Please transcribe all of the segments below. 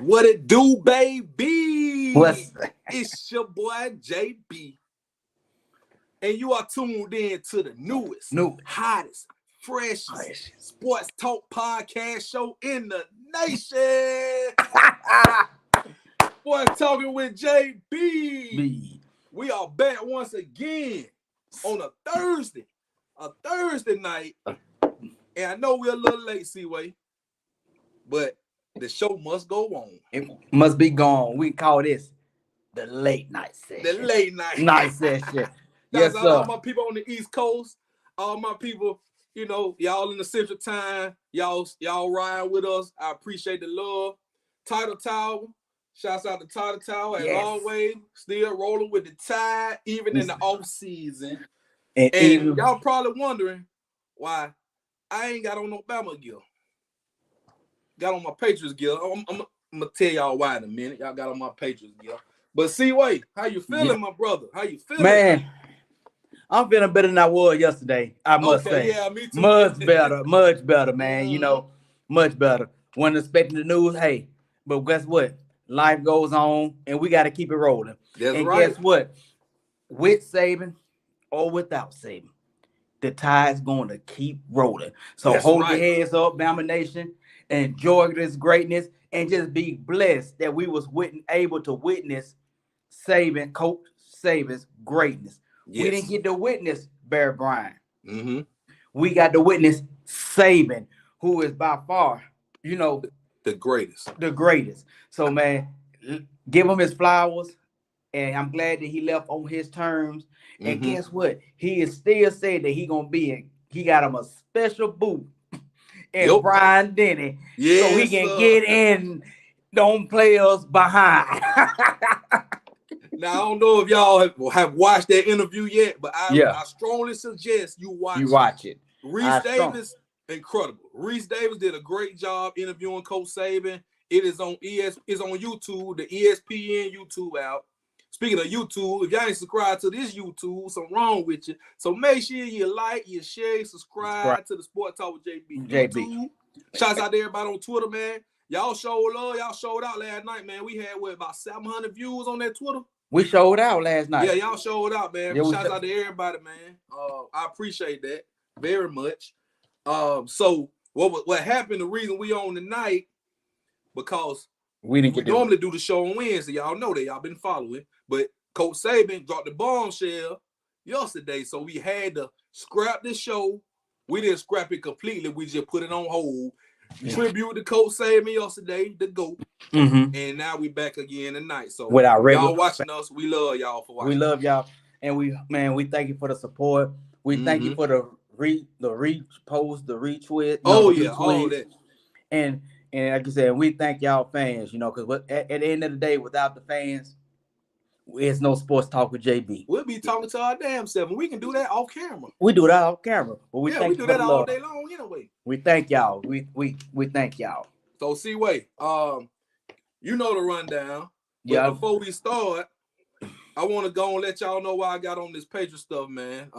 What it do, baby? What's It's your boy JB, and you are tuned in to the newest, new? hottest, freshest sports talk podcast show in the nation. Boy, talking with JB. We are back once again on a Thursday night, and I know we're a little late, Seaway, but the show must go on. It must be gone. We call this the late night session. The late night session. Yes, sir. All my people on the East Coast, all my people, y'all in the Central Time, y'all ride with us. I appreciate the love. Title Tower, shouts out to Title Tower at Long Way, still rolling with the tide, even in the off season. And y'all probably wondering why I ain't got on no Bama gear. Got on my Patriots gear. I'm gonna tell y'all why in a minute. Y'all got on my Patriots gear. But Seaway, how you feeling, my brother? How you feeling? Man, I'm feeling better than I was yesterday, I must say. Yeah, me too. Much better, man. Much better. Wasn't expecting the news, hey, but guess what? Life goes on, and we got to keep it rolling. That's and right. Guess what? With Saban or without Saban, the tide's going to keep rolling. So hold your heads up, Bama Nation. Enjoy this greatness and just be blessed that we was able to witness Coach Saban's greatness. Yes. We didn't get to witness Bear Bryant. Mm-hmm. We got to witness Saban, who is by far, the greatest. The greatest. So, man, give him his flowers. And I'm glad that he left on his terms. And guess what? He is still saying that he got him a special boot and Brian Denny, so he can get in them players behind. Now, I don't know if y'all have watched that interview yet, but I strongly suggest you watch it. Reese Davis, incredible. Reese Davis did a great job interviewing Coach Saban. It is on it's on YouTube, the ESPN YouTube out. Speaking of YouTube, if y'all ain't subscribed to this YouTube, something wrong with you. So make sure you like, you share, you subscribe to the Sport Talk with JB. YouTube. Shouts out to everybody on Twitter, man. Y'all showed love. Y'all showed out last night, man. We had, about 700 views on that Twitter? We showed out last night. Yeah, y'all showed out, man. Yeah, shouts out to everybody, man. I appreciate that very much. So what happened, the reason we on tonight, because we normally do the show on Wednesday. Y'all know that. Y'all been following. But Coach Saban dropped the bombshell yesterday, so we had to scrap the show. We didn't scrap it completely. We just put it on hold. Yeah. Tribute to Coach Saban yesterday, the GOAT. And now we back again tonight. So y'all watching us, we love y'all for watching. We love y'all. And we thank you for the support. We thank you for the repost, the retweet. All that. And like you said, we thank y'all fans, because at the end of the day, without the fans, it's no sports talk with JB. We'll be talking to our damn self. We can do that off camera. We do that off camera. But we do that all day long anyway. We thank y'all. We thank y'all. So Seaway, you know the rundown. But before we start, I want to go and let y'all know why I got on this Patriot stuff, man.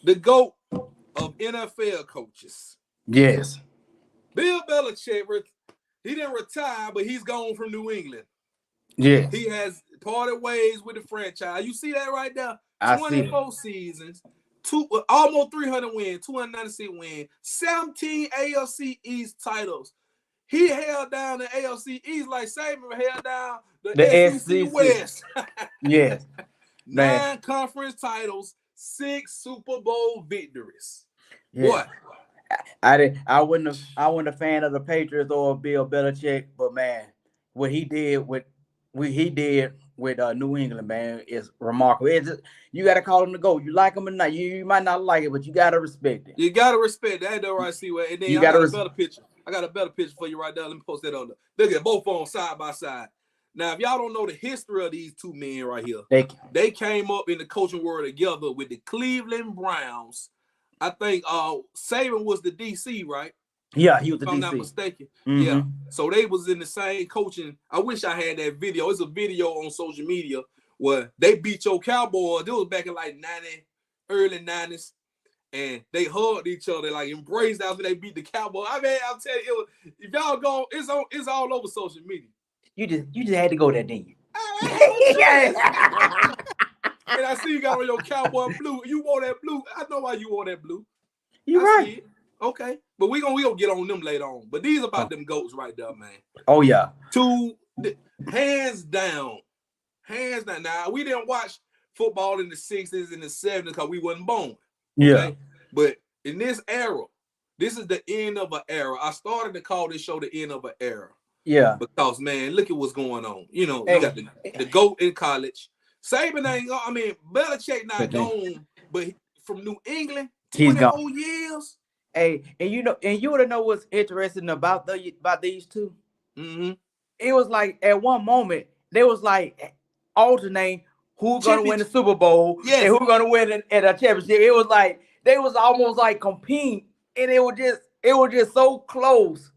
The GOAT of NFL coaches. Yes. Bill Belichick, he didn't retire, but he's gone from New England. Yeah. He has parted ways with the franchise. You see that right there? 24 seasons, almost 300 wins, 296 wins, 17 AFC East titles. He held down the AFC East like Saban held down the SEC West. Yes. 9 conference titles, 6 Super Bowl victories. Yeah. What? I wasn't a fan of the Patriots or Bill Belichick, but man, what he did with New England, man, is remarkable. You got to call him the GOAT. You like him or not. You might not like it, but you got to respect it. You got to respect that. Ain't that right, Seaway? And then I got a better picture. I got a better picture for you right there. Let me post that on there. Look at both on side by side. Now, if y'all don't know the history of these two men right here, they came up in the coaching world together with the Cleveland Browns. I think Saban was the DC, right? Yeah, he was the DC. If I'm not mistaken. Yeah. So they was in the same coaching. I wish I had that video. It's a video on social media where they beat your Cowboys. It was back in like early 90s. and they hugged each other, like embraced after they beat the Cowboys. I mean, I'm telling you, if y'all go, it's all over social media. You just had to go there, didn't you? And I see you got on your cowboy blue. You wore that blue. I know why you wore that blue. You right. See it. Okay. But we gonna get on them later on. But these about them goats right there, man. Oh yeah. Hands down. Now we didn't watch football in the 60s and the 70s because we wasn't born. Okay? Yeah. But in this era, this is the end of an era. I started to call this show the end of an era. Yeah. Because man, look at what's going on. You know, you got the GOAT in college. Saban ain't gone. I mean, Belichick not gone, but from New England, 24 years. Hey, and you want to know what's interesting about these two? Mm-hmm. It was like at one moment they was like alternate who's gonna win the Super Bowl and who's gonna win at a championship. It was like they was almost like competing, and it was just so close.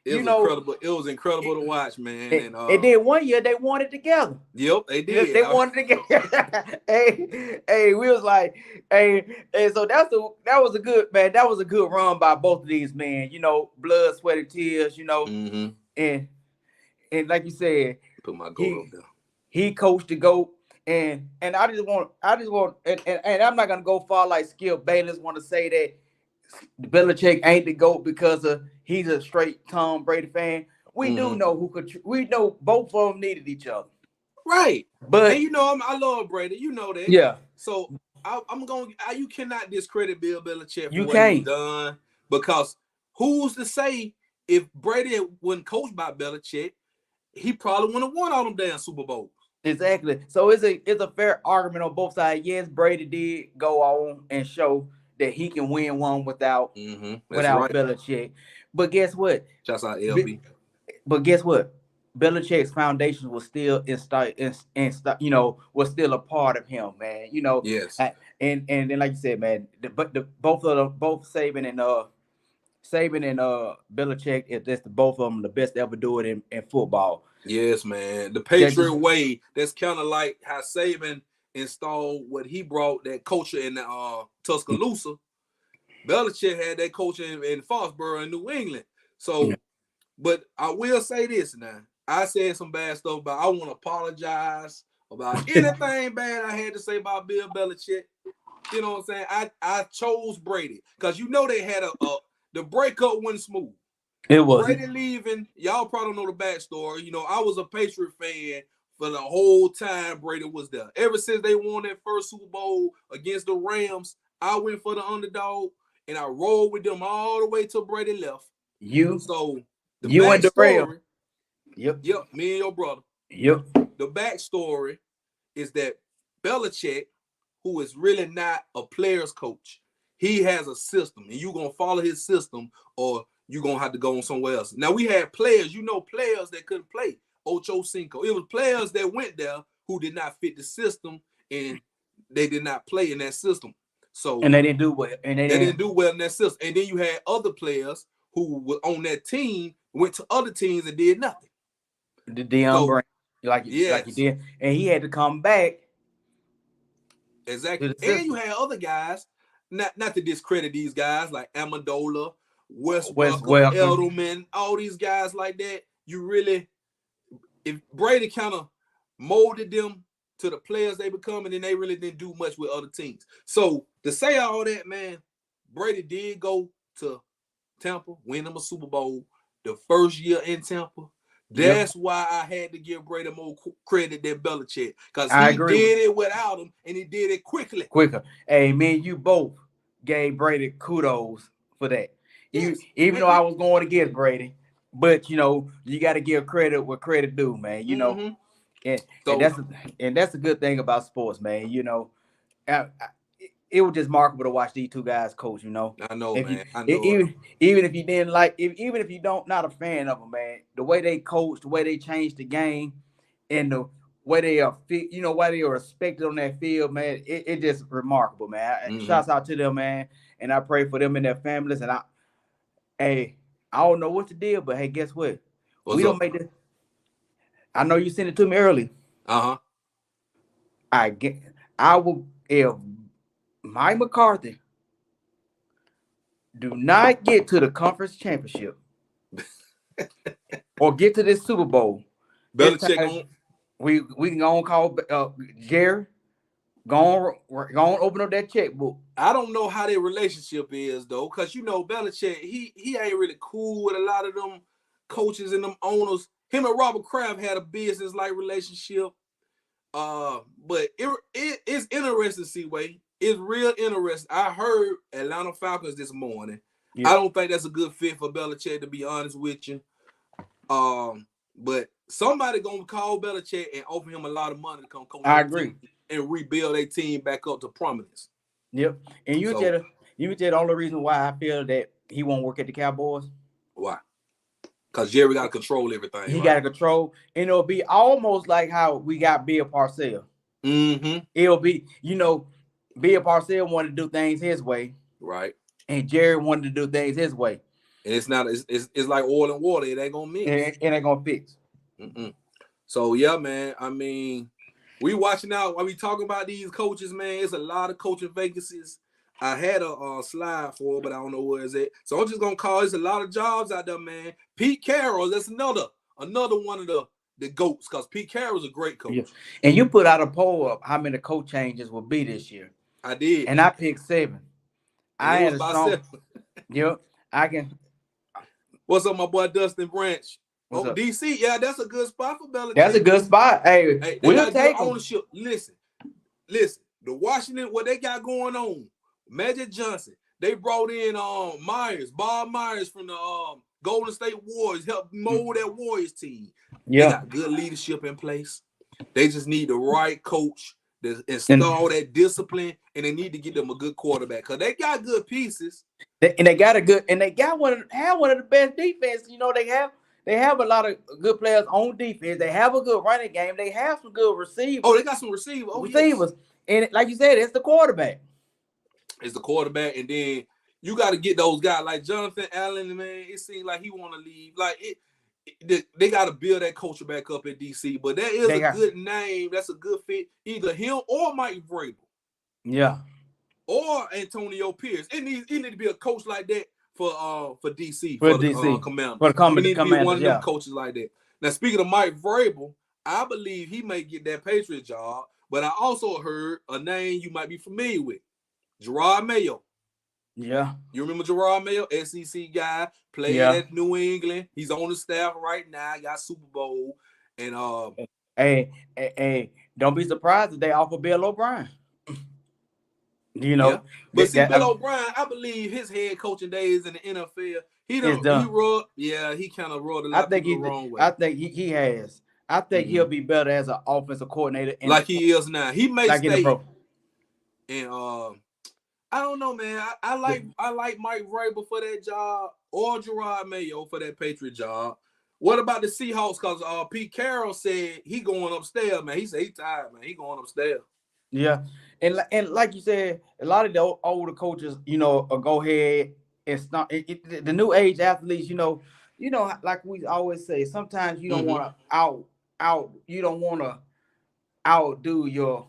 It was incredible. It was incredible to watch, man. And then one year they won it together. Yep, they did. They won it together. hey, we was like, so that was a good, man. That was a good run by both of these men. You know, blood, sweat, and tears. You know, and like you said, put my goat up there. He coached the GOAT, and I just want, and I'm not gonna go far like Skip Bayless want to say that Belichick ain't the GOAT because he's a straight Tom Brady fan. We do know we know both of them needed each other. Right. But you know, I love Brady. You know that. Yeah. So you cannot discredit Bill Belichick for what he's done, because who's to say if Brady wasn't coached by Belichick, he probably wouldn't have won all them damn Super Bowls. Exactly. So it's a fair argument on both sides. Yes, Brady did go on and show that he can win one without Belichick. But guess what? Shouts out LB. But guess what? Belichick's foundation was still was still a part of him, man. You know. Yes. And then like you said, man, both Saban and Belichick, that's both of them the best to ever do it in football. Yes, man. The Patriot way, that's kind of like how Saban installed what he brought, that culture in Tuscaloosa. Belichick had that culture in Foxborough in New England. So, but I will say this now. I said some bad stuff, but I want to apologize about anything bad I had to say about Bill Belichick. You know what I'm saying? I chose Brady because you know they had the breakup wasn't smooth. It was Brady leaving. Y'all probably know the backstory. You know, I was a Patriot fan for the whole time Brady was there. Ever since they won that first Super Bowl against the Rams, I went for the underdog and I rolled with them all the way till Brady left. You and the Ram. Yep, me and your brother. Yep. The backstory is that Belichick, who is really not a player's coach, he has a system, and you're gonna follow his system, or you're gonna have to go on somewhere else. Now we had players that couldn't play. Ocho Cinco. It was players that went there who did not fit the system, and they did not play in that system. So they didn't do well. And they didn't do well in that system. And then you had other players who were on that team, went to other teams and did nothing. The Deion Brand, like you did, and he had to come back. Exactly. And you had other guys, not to discredit these guys like Amendola, Wes Welker, Edelman, all these guys like that. If Brady kind of molded them to the players they become, and then they really didn't do much with other teams. So to say all that, man, Brady did go to Tampa, win them a Super Bowl the first year in Tampa. That's why I had to give Brady more credit than Belichick, because he did it without him, and he did it quicker. Hey, man, you both gave Brady kudos for that. Yes. Even though I was going against Brady, but you know, you got to give credit where credit due, man. You know, and that's a good thing about sports, man. You know, it was just remarkable to watch these two guys coach. You know, I know, man. Even if you didn't like, even if you not a fan of them, man, the way they coach, the way they changed the game, and the way they are, you know, why they are respected on that field, man, it just remarkable, man. Shouts out to them, man, and I pray for them and their families. And I don't know what to do, but hey, guess what? What's up? Don't make this. I know you sent it to me early. I will if Mike McCarthy do not get to the conference championship or get to this Super Bowl. Belichick we can go on call Jerry. Go on, open up that checkbook. I don't know how their relationship is though, because Belichick, he ain't really cool with a lot of them coaches and them owners. Him and Robert Kraft had a business-like relationship. But it's interesting, C-Way. It's real interesting. I heard Atlanta Falcons this morning. Yeah. I don't think that's a good fit for Belichick, to be honest with you. But somebody gonna call Belichick and offer him a lot of money to come coach. I agree. And rebuild their team back up to prominence. Yep. And you tell the only reason why I feel that he won't work at the Cowboys. Why? Because Jerry got to control everything. He got to control, and it'll be almost like how we got Bill Parcells. Mm-hmm. It'll be, Bill Parcells wanted to do things his way, right? And Jerry wanted to do things his way. And it's not. It's like oil and water. It ain't gonna mix. It ain't gonna fix. Mm-mm. So yeah, man. I mean, we watching out while we talking about these coaches, man. It's a lot of coaching vacancies. I had a slide for it, but I don't know where it's at. So I'm just gonna call. There's a lot of jobs out there, man. Pete Carroll, that's another one of the GOATs, because Pete Carroll's a great coach. Yeah. And you put out a poll of how many coach changes will be this year. I did, and I picked 7. I had a strong. 7. Yep, I can. What's up, my boy Dustin Branch? DC, yeah, that's a good spot for Belichick. That's a good spot. Hey, we'll take ownership. Listen. The Washington, what they got going on? Magic Johnson. They brought in Bob Myers from the Golden State Warriors, helped mold that Warriors team. Yeah, they got good leadership in place. They just need the right coach to install that discipline, and they need to get them a good quarterback because they got good pieces. They got one of the best defenses. They have a lot of good players on defense. They have a good running game. They have some good receivers. Oh, they got some receivers. Yes. And like you said, it's the quarterback. It's the quarterback, and then you got to get those guys like Jonathan Allen. Man, it seems like he want to leave. Like they got to build that culture back up at DC. But that is a good name. That's a good fit. Either him or Mike Vrabel. Yeah. Or Antonio Pierce. It need to be a coach like that for DC. For DC. Commanders. For the Commanders. He need to be one of them coaches like that. Now, speaking of Mike Vrabel, I believe he may get that Patriot job. But I also heard a name you might be familiar with. Gerard Mayo. Yeah. You remember Gerard Mayo? SEC guy. Played at New England. He's on the staff right now. Got Super Bowl. And Hey, don't be surprised if they offer Bill O'Brien. But Bill O'Brien, I believe his head coaching days in the NFL, he kind of rubbed a lot of people the wrong way. I think he has. I think he'll be better as an offensive coordinator. Like he is now. He may stay. And I don't know, man. I like Mike Vrabel for that job or Gerard Mayo for that Patriot job. What about the Seahawks? Because Pete Carroll said he going upstairs, man. He said he tired, man. He going upstairs. Yeah. And like you said, a lot of the older coaches, go ahead and start. The new age athletes, like we always say, sometimes you don't want to you don't want to outdo your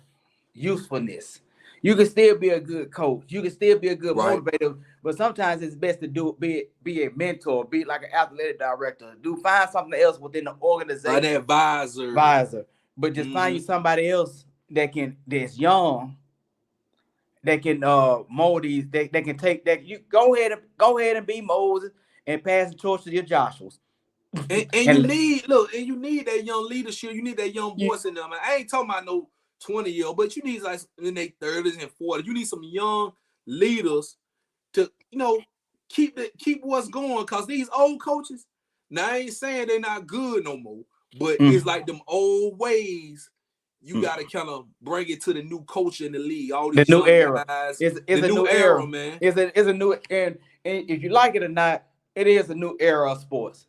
usefulness. You can still be a good coach. You can still be a good motivator, but sometimes it's best to be a mentor, be like an athletic director. Find something else within the organization. An advisor. But just find you somebody else that's young, that can mold these. They can take that. You go ahead and be Moses and pass the torch to your Joshuas. And you need that young leadership. You need that young voice in them. I ain't talking about no 20-year-old, but you need like in their 30s and 40s. You need some young leaders to keep what's going. Because these old coaches, now I ain't saying they're not good no more, but it's like them old ways. You got to kind of bring it to the new culture in the league. All these new era. Guys, it's a new era, man. It's a new, and if you like it or not, it is a new era of sports.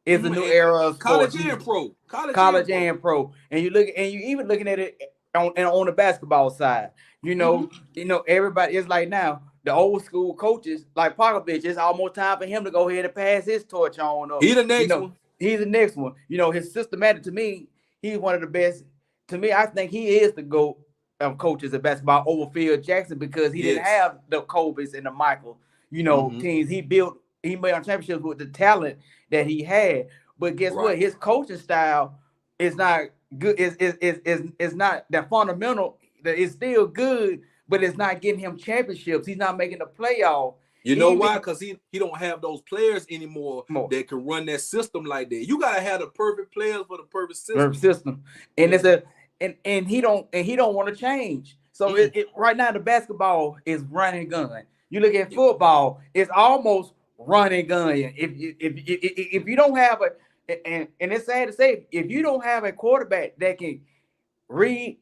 It's a new era of college sports. And pro. College and pro. And you even looking at it on the basketball side. Everybody is like now. The old school coaches like Popovich, it's almost time for him to go ahead and pass his torch on up. He's the next one. He's the next one. His systematic, to me, he's one of the best. To me, I think he is the GOAT of coaches of basketball over Phil Jackson because he didn't have the Kobe's and the Michael. teams. He made on championships with the talent that he had. But guess what? His coaching style is not good. Is not that fundamental. It's still good, but it's not getting him championships. He's not making the playoff. You know why? Because he don't have those players anymore that can run that system like that. You gotta have the perfect players for the perfect system. And it's and he don't want to change. So right now the basketball is run and gun. You look at football, it's almost run and gun. If you don't have and it's sad to say, if you don't have a quarterback that can read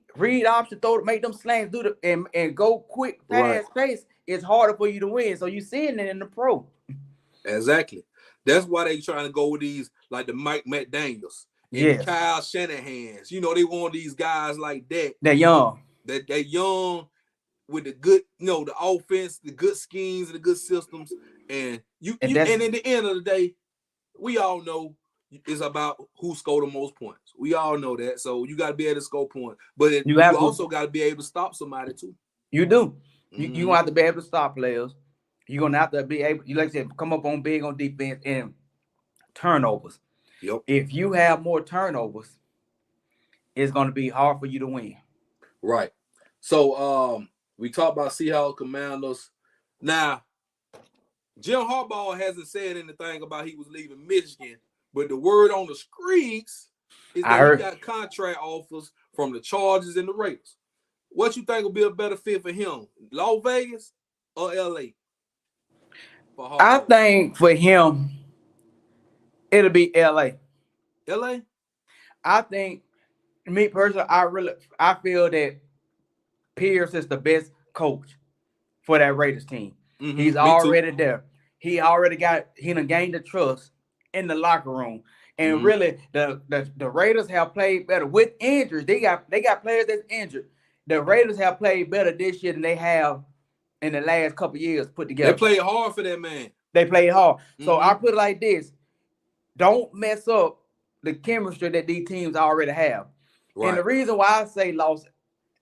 option, throw, make them slants, and go quick, fast pace, it's harder for you to win. So you seeing it in the pro. Exactly. That's why they trying to go with these like the Mike McDaniels and Kyle Shanahan's. They want these guys like that. They're young. They're young with the good, the offense, the good schemes, the good systems, and and in the end of the day, we all know it's about who scored the most points. We all know that. So you got to be able to score points, but you also got to be able to stop somebody too. You do. You have to be able to stop players. You're gonna have to be able, like I said, come up on big on defense and turnovers. Yep. If you have more turnovers, it's gonna be hard for you to win. Right. So we talked about Seahawks Commanders. Now, Jim Harbaugh hasn't said anything about he was leaving Michigan, but the word on the streets is that he got contract offers from the Chargers and the Raiders. What you think will be a better fit for him, Las Vegas or LA? I think for him, it'll be LA. LA? I think, me personally, I feel that Pierce is the best coach for that Raiders team. He's already there. He done gained the trust in the locker room. And really, the Raiders have played better with injuries. They got players that's injured. The Raiders have played better this year than they have in the last couple of years put together. They played hard for that man. They played hard. So I put it like this. Don't mess up the chemistry that these teams already have. Right. And the reason why I say lost,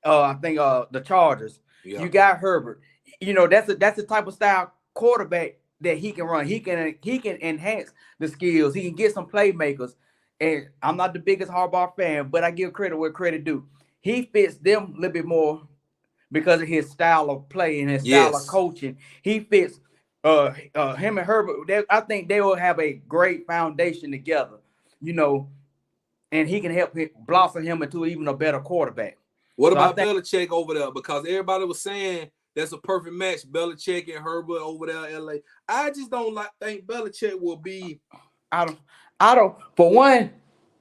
I think the Chargers. Yeah. You got Herbert. That's the type of style quarterback that he can run. He can enhance the skills. He can get some playmakers. And I'm not the biggest Harbaugh fan, but I give credit where credit due. He fits them a little bit more because of his style of play and his style of coaching. He fits him and Herbert. I think they will have a great foundation together, and he can help blossom him into even a better quarterback. What about Belichick over there? Because everybody was saying that's a perfect match, Belichick and Herbert over there in LA. I just don't think Belichick will be. I don't. For one,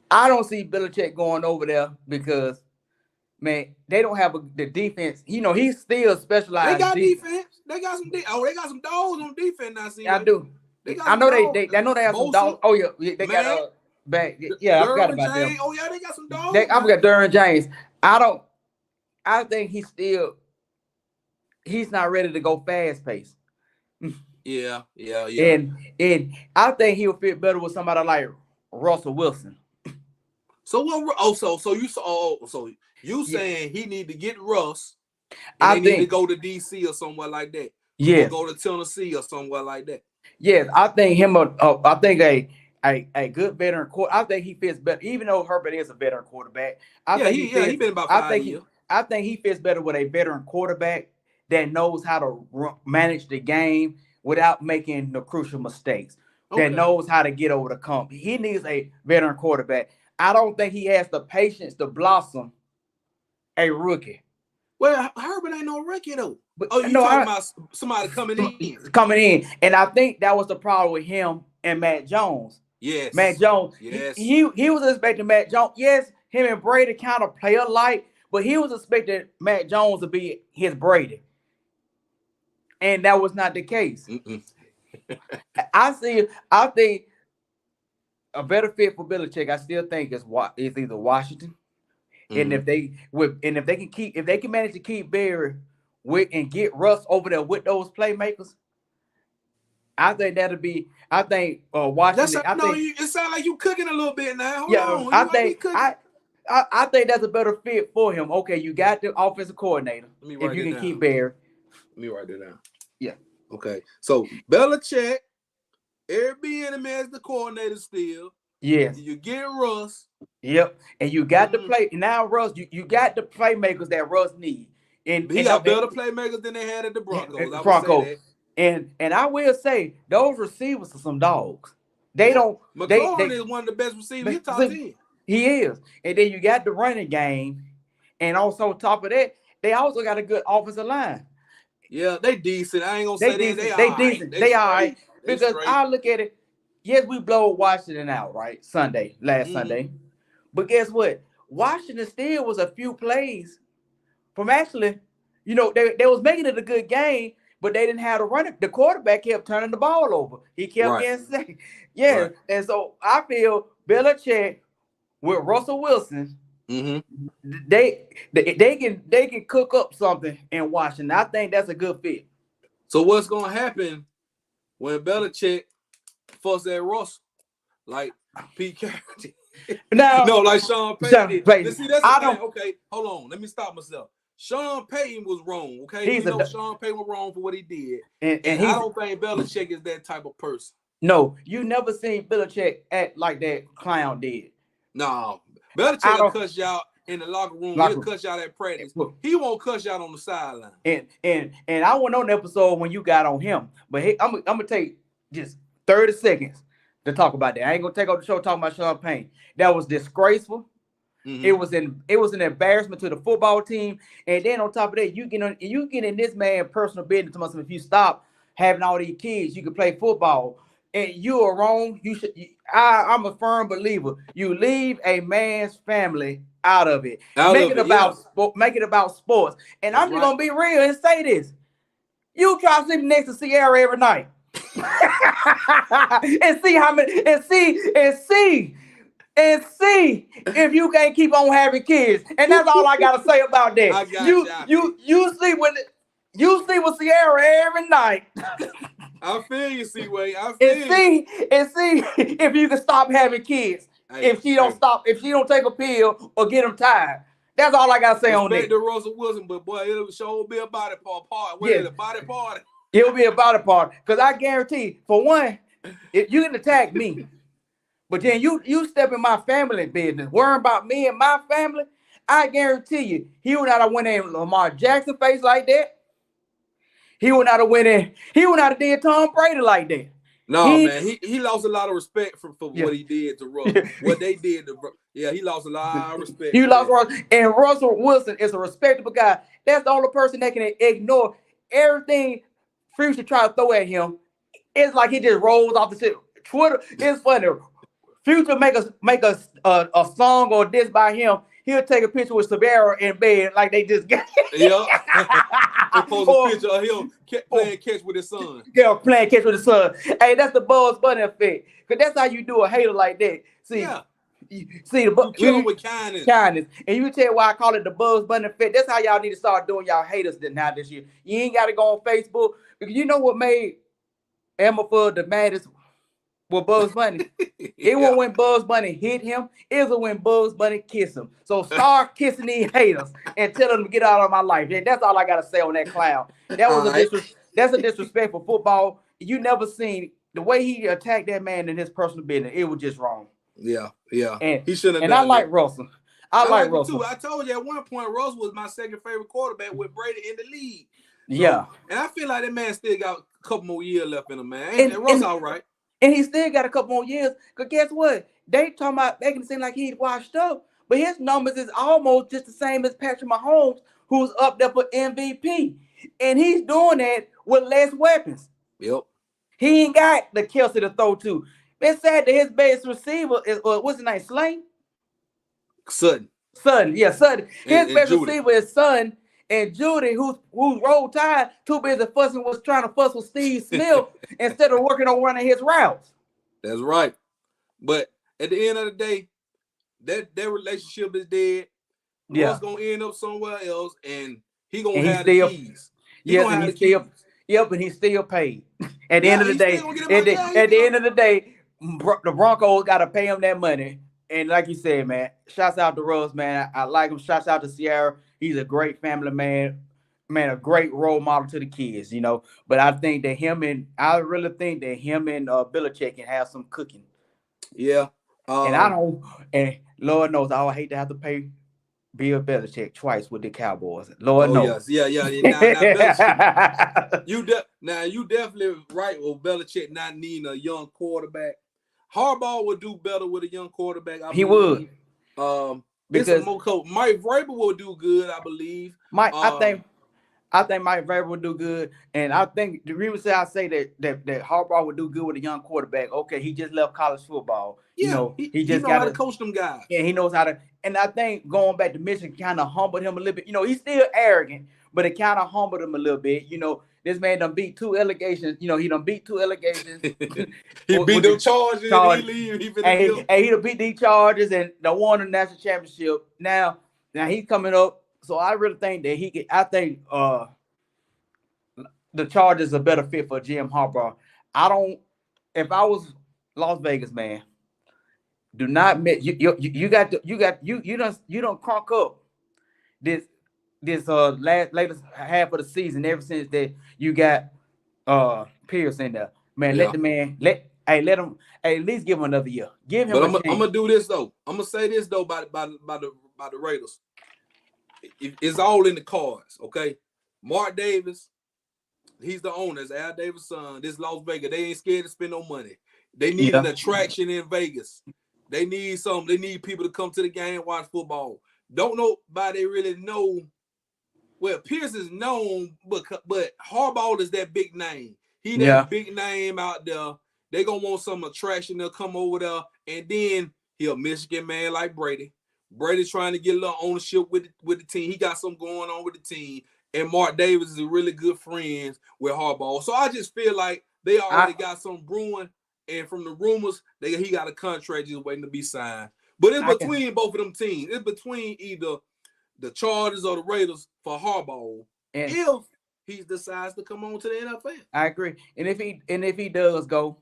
I don't see Belichick going over there because, man, they don't have the defense. He's still specialized. They got defense. They got some. They got some dogs on defense. I do. I know they have some dogs. Oh yeah, they got back. Yeah, I forgot about them. Oh yeah, they got some dogs. I forgot Derwin James. I think he's not ready to go fast pace. Yeah. And I think he'll fit better with somebody like Russell Wilson. So what? So you saying he need to get Russ? And they need to go to DC or somewhere like that. Yeah, go to Tennessee or somewhere like that. Yes, I think him. I think a good veteran quarterback. I think he fits better, even though Herbert is a veteran quarterback. He been about 5 years. I think he fits better with a veteran quarterback that knows how to manage the game without making the crucial mistakes. Okay. That knows how to get over the hump. He needs a veteran quarterback. I don't think he has the patience to blossom a rookie. Well, Herbert ain't no rookie though. But talking about somebody coming in. And I think that was the problem with him and Matt Jones. Yes. Matt Jones. Yes. He was expecting Matt Jones. Yes, him and Brady kind of play alike, but he was expecting Matt Jones to be his Brady. And that was not the case. I think a better fit for Belichick, I still think is either Washington. And if they can manage to keep Barry and get Russ over there with those playmakers, I think that'll be. I think Washington. It sounds like you cooking a little bit now. I think that's a better fit for him. Okay, you got the offensive coordinator. If you can keep Barry. Let me write that down. Yeah. Okay. So Belichick, Airbnb as the coordinator still. Yes. You get Russ. Yep. And you got to play now, Russ. You got the playmakers that Russ need. And he got better playmakers than they had at the Broncos. Broncos. And I will say those receivers are some dogs. They don't. McLaurin is one of the best receivers. He's top 10. He is. And then you got the running game, and also on top of that, they also got a good offensive line. Yeah, they decent. I ain't gonna say decent. They decent. They all right. Because I look at it. Yes, we blow Washington out, right? Last Sunday. But guess what? Washington still was a few plays from actually, they was making it a good game, but they didn't have to run it. The quarterback kept turning the ball over. He kept getting sacked. Yeah. Right. And so I feel Belichick with Russell Wilson, they can cook up something in Washington. I think that's a good fit. So what's gonna happen when Belichick fuss at Russell, like Pete Carroll? No, like Sean Payton. See, that's the thing. Okay, hold on. Let me stop myself. Sean Payton was wrong. Okay, Sean Payton was wrong for what he did, and I don't think Belichick is that type of person. No, you never seen Belichick act like that clown did. No, Belichick will cuss y'all in the locker room. He'll cuss y'all at practice. He won't cuss y'all on the sideline. And I wasn't on the episode when you got on him, but I'm gonna take just 30 seconds to talk about that. I ain't gonna take over the show talking about Sean Payton. That was disgraceful. It was an embarrassment to the football team. And then on top of that, you get in this man's personal business. If you stop having all these kids, you can play football. And you are wrong. I'm a firm believer. You leave a man's family out of it. Make it about sports. And I'm just gonna be real and say this: you try sleeping next to Sierra every night, and see how many, and see if you can't keep on having kids. And that's all I gotta say about that. You sleep with Sierra every night. I feel you, C-Way. See if you can stop having kids. If she don't take a pill or get them tired. That's all I gotta say on that. Respect to Russell Wilson, but boy, it'll sure be a body part. A body party. It'll be a body party. Because I guarantee, for one, if you can attack me, but then you step in my family business, worrying about me and my family, I guarantee you, he would not have went in Lamar Jackson face like that. He would not have went in. He would not have did Tom Brady like that. No, man. He lost a lot of respect for what he did to Russell. What they did to he lost a lot of respect. And Russell Wilson is a respectable guy. That's the only person that can ignore everything Future try to throw at him. It's like he just rolls off the shit. Twitter, it's funny. Future make a song or this by him. He'll take a picture with Sierra in bed like they just got. Yeah. Post a picture of him playing catch with his son. Yeah, playing catch with his son. Hey, that's the Bugs Bunny effect. Because that's how you do a hater like that. See, you kill him with kindness. And you tell why I call it the Bugs Bunny effect. That's how y'all need to start doing y'all haters now this year. You ain't got to go on Facebook. Because you know what made Emma for the maddest with Bugs Bunny? It was when Bugs Bunny hit him. It was when Bugs Bunny kissed him. So start kissing these haters and tell them to get out of my life. Yeah, that's all I gotta say on that clown. That was that's a disrespect for football. You never seen the way he attacked that man in his personal business. It was just wrong. Yeah. And he shouldn't have. And I like Russell. I like Russell too. I told you at one point Russell was my second favorite quarterback with Brady in the league. Yeah. And I feel like that man still got a couple more years left in him, man. And Russell all right. And he still got a couple more years. Because guess what? They talking about making it seem like he's washed up. But his numbers is almost just the same as Patrick Mahomes, who's up there for MVP. And he's doing that with less weapons. Yep. He ain't got the Kelsey to throw to. It's sad that his best receiver is, what's his name, Slane? Sutton. Yeah, Sutton. His best receiver is Sutton. And Judy, who's Roll Tide, too busy trying to fuss with Steve Smith instead of working on running his routes. That's right. But at the end of the day, that relationship is dead. Yeah. Russ gonna end up somewhere else, and he gonna have the keys. And he's still paid. At the end of the day, the Broncos gotta pay him that money. And like you said, man, shouts out to Russ, man. I like him. Shouts out to Sierra. He's a great family man. man, a great role model to the kids, you know. But I think that I really think that him and Belichick can have some cooking. Yeah. And Lord knows I would hate to have to pay Bill Belichick twice with the Cowboys. Lord knows. Yes. Yeah. Now Belichick, you definitely right with Belichick not needing a young quarterback. Harbaugh would do better with a young quarterback. He would. Because Mike Vrabel will do good, I believe. I think Mike Vrabel would do good, and I think the reason I say that Harbaugh would do good with a young quarterback. Okay, he just left college football. Yeah, you know, he just got to coach them guys. Yeah, he knows how to. And I think going back to Michigan kind of humbled him a little bit. You know, he's still arrogant, but it kind of humbled him a little bit. You know, this man done beat 2 allegations. You know, he done beat 2 allegations. He beat them Chargers. And he done beat these Chargers and done won the national championship. Now he's coming up. So I really think that he could. I think the Chargers are a better fit for Jim Harbaugh. If I was Las Vegas, man, do not miss. You don't crunk up this latest half of the season ever since that you got Pierce in there. Man, let him at least give him another year. Give him. But I'm gonna do this though. I'm gonna say this though by the Raiders. It's all in the cards, okay? Mark Davis, he's the owner. It's Al Davis' son. This Las Vegas, they ain't scared to spend no money. They need an attraction in Vegas. They need something. They need people to come to the game and watch football. Don't nobody really know. Well, Pierce is known, but Harbaugh is that big name. He that big name out there. They gonna want some attraction. They'll come over there, and then he a Michigan man like Brady. Brady's trying to get a little ownership with the team. He got something going on with the team. And Mark Davis is really good friends with Harbaugh. So I just feel like they already got some brewing. And from the rumors, he got a contract just waiting to be signed. But it's between both of them teams. It's between either the Chargers or the Raiders for Harbaugh. And if he decides to come on to the NFL. I agree. And if he does go,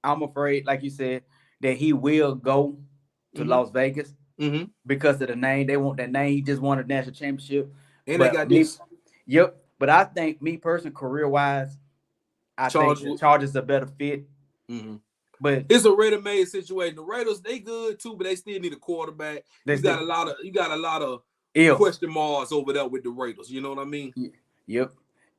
I'm afraid, like you said, that he will go to Las Vegas. Because of the name. They want that name. He just won a national championship. And they got this. Yep. But I think, me personally, career-wise, I think the Chargers are a better fit. But it's a ready-made situation. The Raiders, they good too, but they still need a quarterback. You got a lot of question marks over there with the Raiders. You know what I mean? Yep.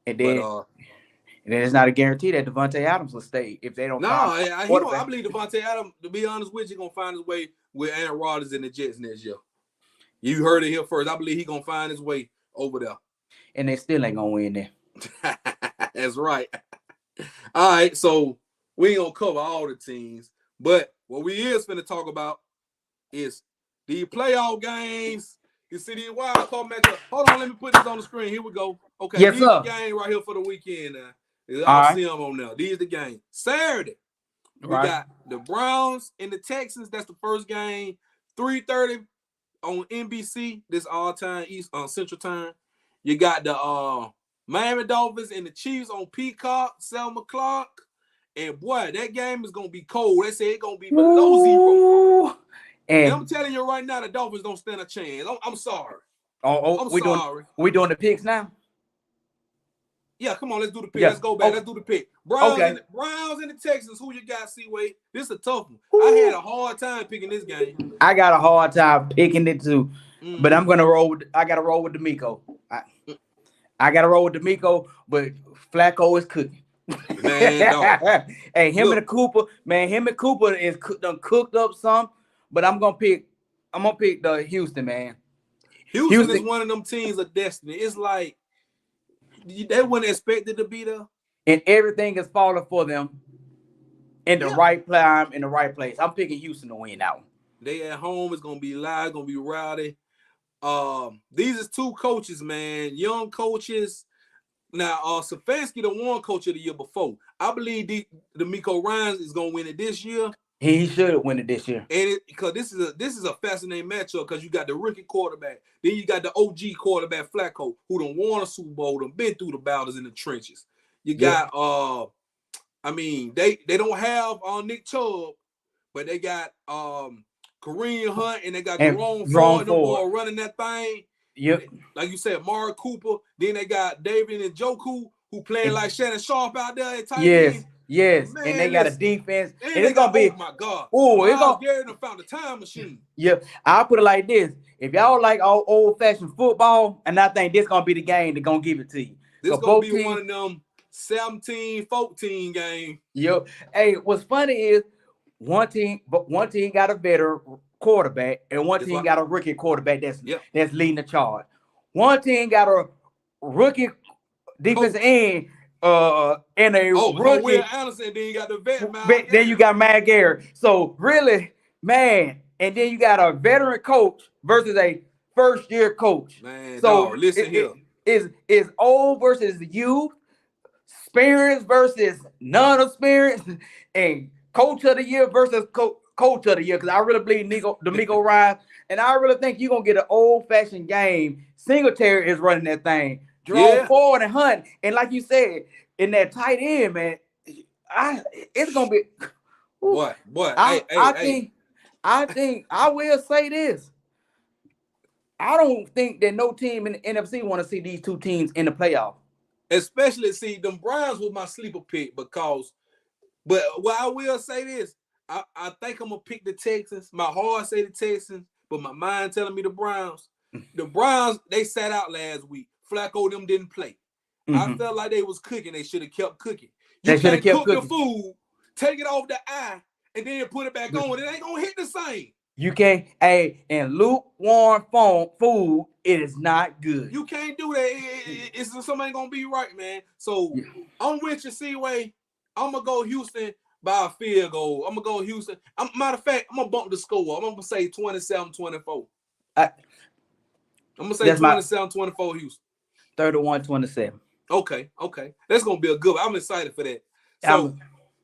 And then it's not a guarantee that Devontae Adams will stay if they don't. I believe Devontae Adams, to be honest with you, gonna find his way with Aaron Rodgers and the Jets next year. You heard it here first. I believe he's gonna find his way over there. And they still ain't gonna win there. That's right. All right, so we ain't gonna cover all the teams, but what we is finna talk about is the playoff games. You see the wild card matchup. Hold on, let me put this on the screen. Here we go. Okay, yes, these are the game right here for the weekend now. I'll see them on now. These are the game. Saturday, we got the Browns and the Texans. That's the first game. 3:30 on NBC. This all time East Central Time. You got the Miami Dolphins and the Chiefs on Peacock, 7 o'clock. And boy, that game is gonna be cold. They say it's gonna be below 0. And I'm telling you right now, the Dolphins don't stand a chance. I'm sorry. I'm sorry. We doing the picks now? Yeah, come on, let's do the pick. Let's go back. Let's do the pick. Browns and the Texans. Who you got, C-Way? This is a tough one. I had a hard time picking this game. I got a hard time picking it too. But I'm gonna roll with DeMeco. I gotta roll with DeMeco, but Flacco is cooking. Man, hey, him and Cooper is done cooked up some. But I'm gonna pick the Houston, man. Houston is one of them teams of destiny. It's like they weren't expected to be there. And everything is falling for them in the right time, in the right place. I'm picking Houston to win that one. They at home. It's gonna be live, gonna be rowdy. These is 2 coaches, man. Young coaches. Now, Stefanski, the one coach of the year before. I believe DeMeco Ryans is gonna win it this year. He should win it this year. And because this is a fascinating matchup because you got the rookie quarterback, then you got the OG quarterback Flacco, who done won a Super Bowl, done been through the battles in the trenches. You got they don't have Nick Chubb, but they got Kareem Hunt and they got Jerome Ford running that thing. Yep. Like you said, Amari Cooper. Then they got David Njoku, who playing like Shannon Sharp out there at tight end. Yes. Man, and they got a defense. And it's going to be. Oh, my God. Oh, it's going to. Garrett found the time machine. Yep. I'll put it like this. If y'all like old-fashioned football, and I think this going to be the game that's going to give it to you. This going to be one of them 17-14 game. Yep. Hey, what's funny is one team got a veteran quarterback, and one team got a rookie quarterback that's leading the charge. One team got a rookie defensive end, and a rookie. Will Anderson, then you got the vet. Then you got Matt Garrett. So really, man, and then you got a veteran coach versus a first-year coach. Man, so dog, listen here. Is old versus youth, experience versus non-experience, and coach of the year versus coach of the year. Because I really believe DeMeco Ryan, and I really think you're gonna get an old-fashioned game. Singletary is running that thing, draw forward and hunt, and like you said, in that tight end, man, it's gonna be. What? I think I will say this. I don't think that no team in the NFC want to see these two teams in the playoff. Especially, see, them Browns was my sleeper pick but what I will say this, I think I'm going to pick the Texans. My heart say the Texans, but my mind telling me the Browns. The Browns, they sat out last week. Flacco, them didn't play. I felt like they was cooking. They should have kept cooking. You can't cook the food, take it off the eye, and then put it back on. It ain't going to hit the same. You can't, and lukewarm food, it is not good. You can't do that. It's something ain't gonna be right, man. So I'm with you, Seaway. I'm gonna go Houston by a field goal. I'm gonna go Houston. Matter of fact, I'm gonna bump the score. I'm gonna say 27-24. I'm gonna say 27-24 Houston. 31-27. Okay. That's gonna be a good one. I'm excited for that. So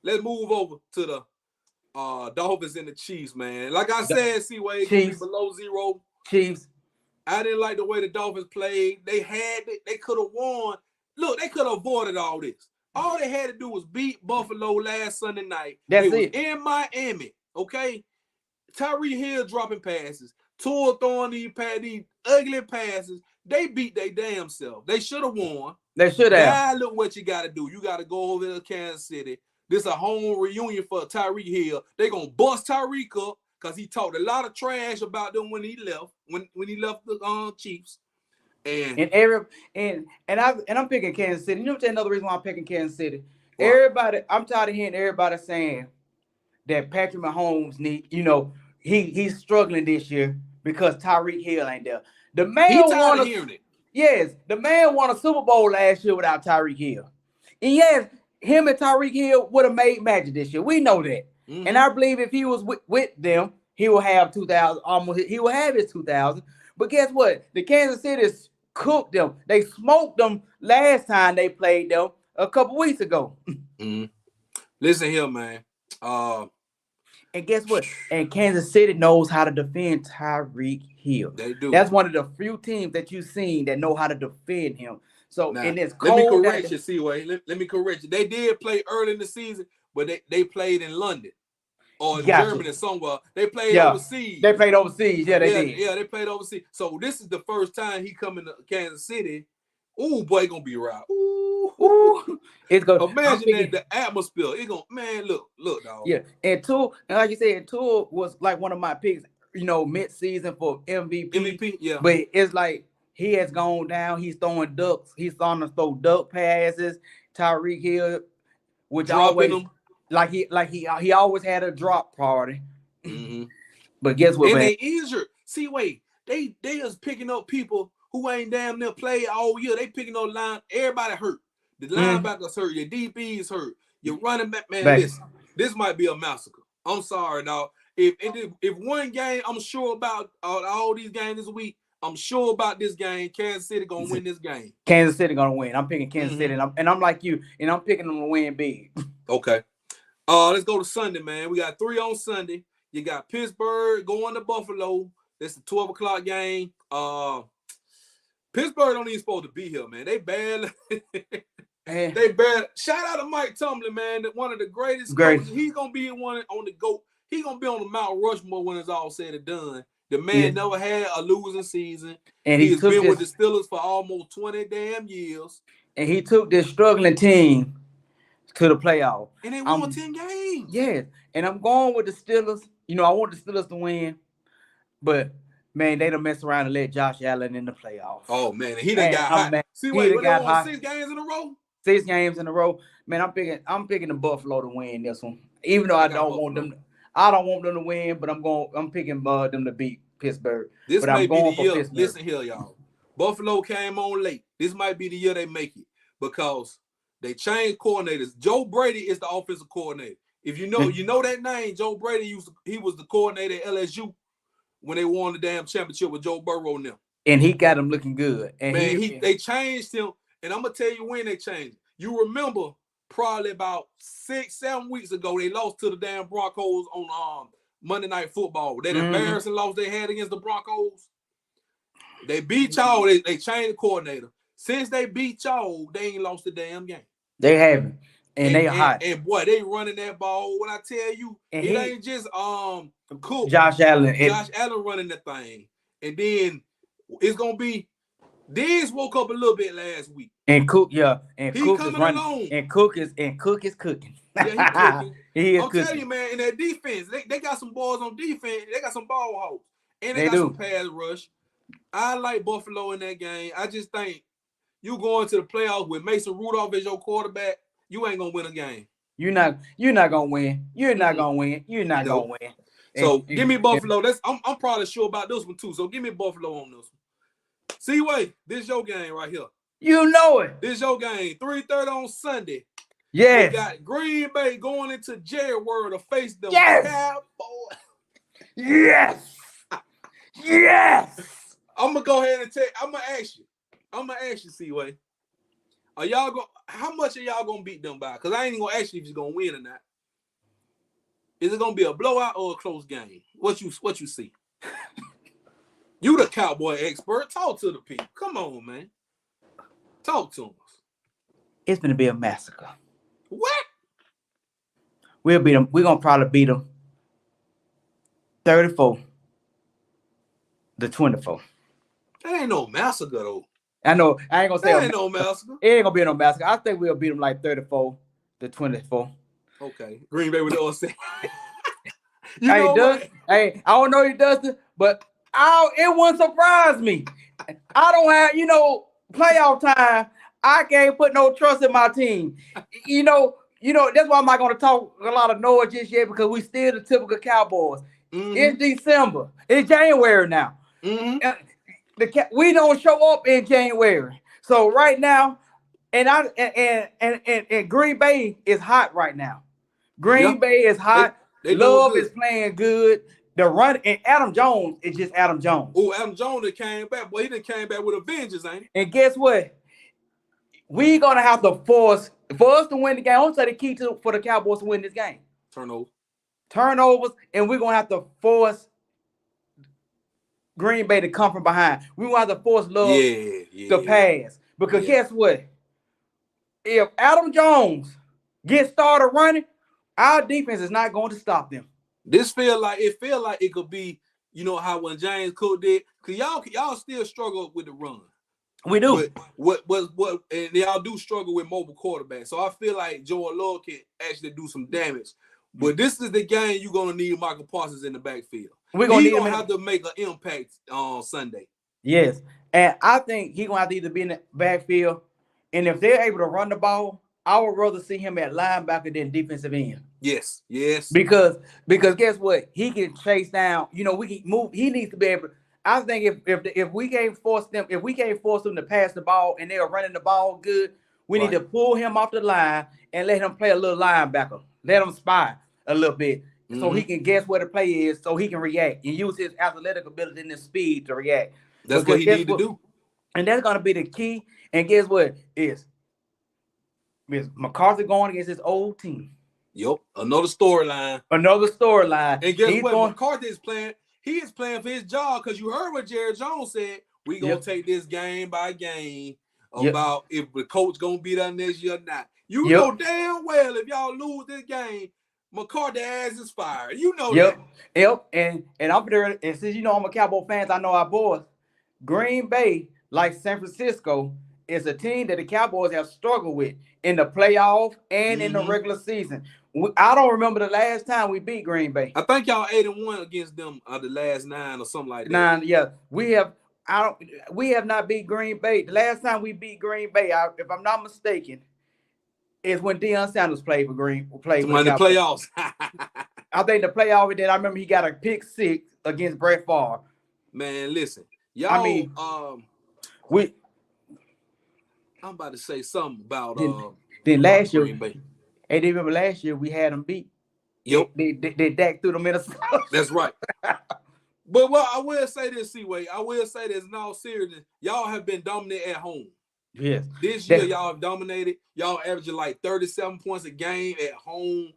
let's move over to the Dolphins and the Chiefs, man. Like I said, Seaway, below 0. Chiefs. I didn't like the way the Dolphins played. They could have won. Look, they could have avoided all this. All they had to do was beat Buffalo last Sunday night. That's it. Was in Miami, okay? Tyreek Hill dropping passes. Tua throwing these ugly passes. They beat their damn self. They should have won. They should have. Now look what you got to do. You got to go over to Kansas City. This is a home reunion for Tyreek Hill. They're going to bust Tyreek up because he talked a lot of trash about them when he left, when he left the Chiefs. And I'm picking Kansas City. You know what's another reason why I'm picking Kansas City? What? I'm tired of hearing everybody saying that Patrick Mahomes he's struggling this year because Tyreek Hill ain't there. The man the man won a Super Bowl last year without Tyreek Hill. And yes, him and Tyreek Hill would have made magic this year. We know that. Mm-hmm. And I believe if he was with them, he will have 2,000. He will have his 2,000. But guess what? The Kansas City cooked them. They smoked them last time they played them a couple weeks ago. Mm-hmm. Listen here, man. And guess what? And Kansas City knows how to defend Tyreek Hill. They do. That's one of the few teams that you've seen that know how to defend him. So now, in this let me correct you, Seaway. Let me correct you. They did play early in the season, but they played in London or in Germany somewhere. They played overseas. They played overseas. Yeah, they did. Yeah, they played overseas. So this is the first time he coming to Kansas City. Ooh, boy, gonna be right. Ooh. It's gonna imagine the atmosphere. It's gonna, man, look, dog. Yeah, and like you said, Tua was like one of my picks, mid-season for MVP. Yeah. But it's like he has gone down. He's throwing ducks. He's starting to throw duck passes. Tyreek Hill, which dropping always he always had a drop party. Mm-hmm. But guess what, and man? they injured. See, wait, they just picking up people who ain't damn near played all year. They picking up line. Everybody hurt. The linebackers hurt. Your DBs hurt. Your running back, man. Listen, this might be a massacre. I'm sorry, dog. If one game I'm sure about all these games this week, I'm sure about this game. Kansas City gonna win this game. Kansas City gonna win. I'm picking Kansas City, and I'm like you, and I'm picking them to win big. Okay. Let's go to Sunday, man. We got 3 on Sunday. You got Pittsburgh going to Buffalo. It's a 12 o'clock game. Pittsburgh don't even supposed to be here, man. They barely. They barely. Shout out to Mike Tomlin, man. One of the greatest coaches. He's gonna be on the GOAT. He's gonna be on the Mount Rushmore when it's all said and done. The man never had a losing season. And he's been with the Steelers for almost 20 damn years. And he took this struggling team to the playoff. And they won 10 games. Yes. And I'm going with the Steelers. You know, I want the Steelers to win. But, man, they done mess around and let Josh Allen in the playoffs. Oh, man. He done got hot. See, wait, they won 6 games in a row? 6 games in a row. Man, I'm picking the Buffalo to win this one. Even though I don't want them to win, but I'm picking them to beat Pittsburgh. This but may be the year. Listen here, y'all. Buffalo came on late. This might be the year they make it because they changed coordinators. Joe Brady is the offensive coordinator. If you know that name, Joe Brady he was the coordinator at LSU when they won the damn championship with Joe Burrow and them. And he got them looking good. And man, they changed him, and I'm gonna tell you when they changed. You remember probably about 6-7 weeks ago, they lost to the damn Broncos on Monday Night Football. That embarrassing loss they had against the Broncos. They beat y'all. They changed the coordinator. Since they beat y'all, they ain't lost the damn game. They haven't. And they hot. And boy, they running that ball. When I tell you, it ain't just Cook. Josh Allen. Josh Allen running the thing. And then it's gonna be Diggs woke up a little bit last week. And Cook, and he Cook coming is running. Along. And Cook is cooking. Yeah, he cooking. I'm telling you, man, in that defense, they got some boys on defense. They got some ball holes. And they got some pass rush. I like Buffalo in that game. I just think you going to the playoffs with Mason Rudolph as your quarterback, you ain't gonna win a game. You're not gonna win. You're not gonna win. So give me Buffalo. I'm probably sure about this one too. So give me Buffalo on this one. C-Way, this is your game right here. You know it. This is your game. 3:30 on Sunday. Yes. We got Green Bay going into Jerry World to face the Cowboys. Yes. Yes. I'm gonna go ahead and I'm gonna ask you, C-Way. How much are y'all gonna beat them by? Because I ain't even gonna ask you if you're gonna win or not. Is it gonna be a blowout or a close game? What you see? You the Cowboy expert. Talk to the people. Come on, man. Talk to us. It's gonna be a massacre. What? We'll beat them. We're gonna probably beat them 34-24. That ain't no massacre though. I know. I ain't gonna say that ain't no massacre. It ain't gonna be no massacre. I think we'll beat them like 34-24. Okay. Green Bay with the offset. Hey, I don't know he does it, but it wouldn't surprise me. I don't have, playoff time. I can't put no trust in my team. That's why I'm not gonna talk a lot of noise just yet because we still the typical Cowboys. Mm-hmm. It's December. It's January now. Mm-hmm. We don't show up in January. So right now, and Green Bay is hot right now. Green Bay is hot. They Love is playing good. The run and Adam Jones is just Adam Jones. Oh, Adam Jones that came back. Boy, he done came back with a vengeance, ain't he? And guess what? We're gonna have to for us to win the game. I'm saying the key for the Cowboys to win this game. Turnovers, and we're gonna have to force Green Bay to come from behind. We're gonna have to force Love to pass. Because guess what? If Adam Jones gets started running, our defense is not going to stop them. This feel like it could be, how when James Cook did, because y'all still struggle with the run. We do. What and y'all do struggle with mobile quarterbacks. So I feel like Jordan Love can actually do some damage. But this is the game you're gonna need Michael Parsons in the backfield. He's gonna have to make an impact on Sunday. Yes. And I think he's gonna have to either be in the backfield. And if they're able to run the ball, I would rather see him at linebacker than defensive end. Yes. Because guess what? He can chase down. We can move. He needs to be able. I think if we can't force them to pass the ball and they are running the ball good, we need to pull him off the line and let him play a little linebacker. Let him spy a little bit so he can guess where the play is, so he can react and use his athletic ability and his speed to react. That's what he needs to do. And that's gonna be the key. And guess what? Is McCarthy going against his old team. Yep, another storyline. And guess what? McCarthy is playing. He is playing for his job because you heard what Jerry Jones said. We gonna take this game by game about if the coach gonna beat us next year or not. You know damn well if y'all lose this game, McCarthy ass is fired. You know yep, that. Yep. And I'm there. And since you know I'm a Cowboy fan, I know our boys. Green Bay, like San Francisco, is a team that the Cowboys have struggled with in the playoff and in the regular season. I don't remember the last time we beat Green Bay. I think y'all 8-1 against them the last 9 or something like that. 9, yeah. We have not beat Green Bay. The last time we beat Green Bay, if I'm not mistaken, is when Deion Sanders played for the playoffs. I think the playoff, and then I remember he got a pick 6 against Brett Favre. Man, listen, y'all. I mean, I'm about to say something about then last year. Hey, do you remember last year we had them beat? Yep. They Dak through the Minnesota. That's right. But I will say this, C-Way. I will say this in all seriousness. Y'all have been dominant at home. Yes. This year, y'all have dominated. Y'all averaging like 37 points a game at home.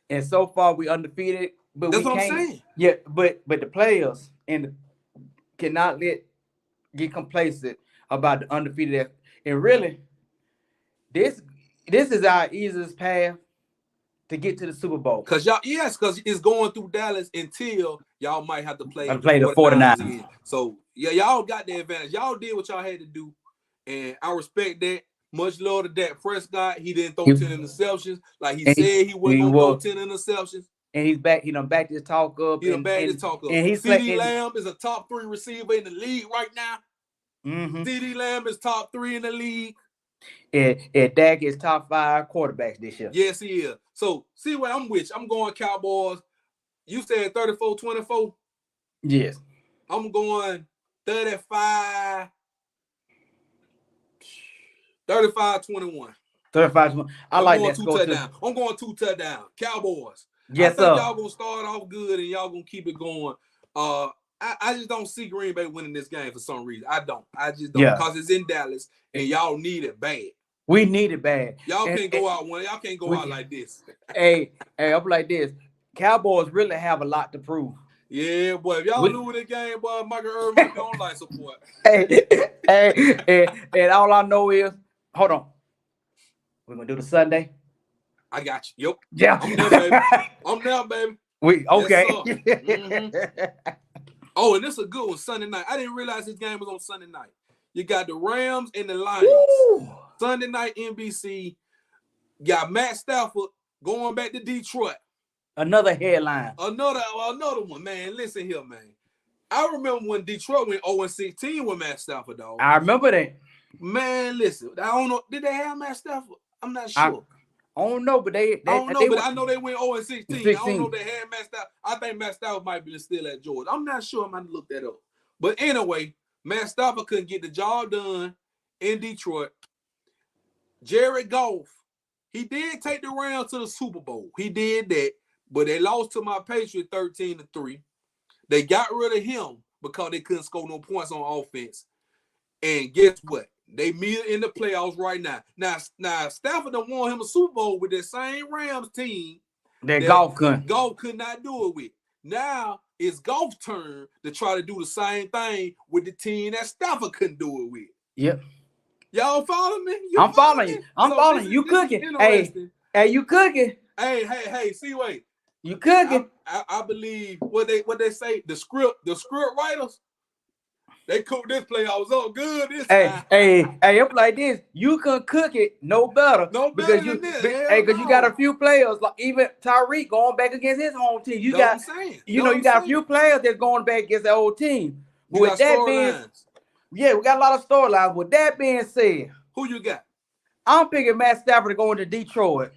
And so far we undefeated. But that's what I'm saying. Yeah, but the players cannot get complacent about the undefeated. And really, this is our easiest path to get to the Super Bowl. Because it's going through Dallas until y'all might have to play the 49ers. So yeah, y'all got the advantage. Y'all did what y'all had to do, and I respect that. Much love to Dak Prescott. He didn't throw 10 interceptions like he said he wasn't gonna throw 10 interceptions. And he's back. He done backed his talk up. And CeeDee Lamb is a top 3 receiver in the league right now. Mm-hmm. CeeDee Lamb is top 3 in the league. And Dak is top 5 quarterbacks this year. Yes, he is. So, see what I'm with you. I'm going Cowboys. You said 34-24? Yes. I'm going 35-21. 35-21. I like that. 2 touchdowns. I'm going 2 touchdowns. Cowboys. Yes, I think y'all going to start off good and y'all going to keep it going. I just don't see Green Bay winning this game for some reason. I don't. I just don't. Because it's in Dallas and y'all need it bad. We need it bad. Y'all can't go out one. Y'all can't go out like this. Hey, I'm like this. Cowboys really have a lot to prove. Yeah, boy. If y'all lose the game, boy, Michael Irvin don't like support. And all I know is, hold on. We're going to do the Sunday. I got you. Yep. Yeah. I'm there, baby. Okay. Yes, mm-hmm. Oh, and this is a good one, Sunday night. I didn't realize this game was on Sunday night. You got the Rams and the Lions. Woo! Sunday night NBC. Got Matt Stafford going back to Detroit. Another headline. Another one, man. Listen here, man. I remember when Detroit went 0-16 with Matt Stafford, dog. I remember that. Man, listen. I don't know. Did they have Matt Stafford? I'm not sure. I don't know, but I know they went 0-16. I don't know if they had Matt Stafford. I think Matt Stafford might be still at Georgia. I'm not sure. I might look that up. But anyway, Matt Stafford couldn't get the job done in Detroit. Jared Goff, he did take the Rams to the Super Bowl. He did that, but they lost to my Patriots 13-3. They got rid of him because they couldn't score no points on offense. And guess what? They meet in the playoffs right now. Now Stafford done won him a Super Bowl with that same Rams team that Goff could not do it with. Now it's Goff's turn to try to do the same thing with the team that Stafford couldn't do it with. Yep. Y'all follow me? I'm following you. I'm following you. You cooking. Hey, you cooking. Hey, C-Way. You cooking. I believe what they say, the script writers, they cook this playoffs up good this time. Hey, I'm like this. You can cook it no better. Because you got a few players, like even Tyreek going back against his home team. You got a few players that's going back against the old team. With that being, we got a lot of storylines. With that being said, who you got? I'm picking Matt Stafford to go into Detroit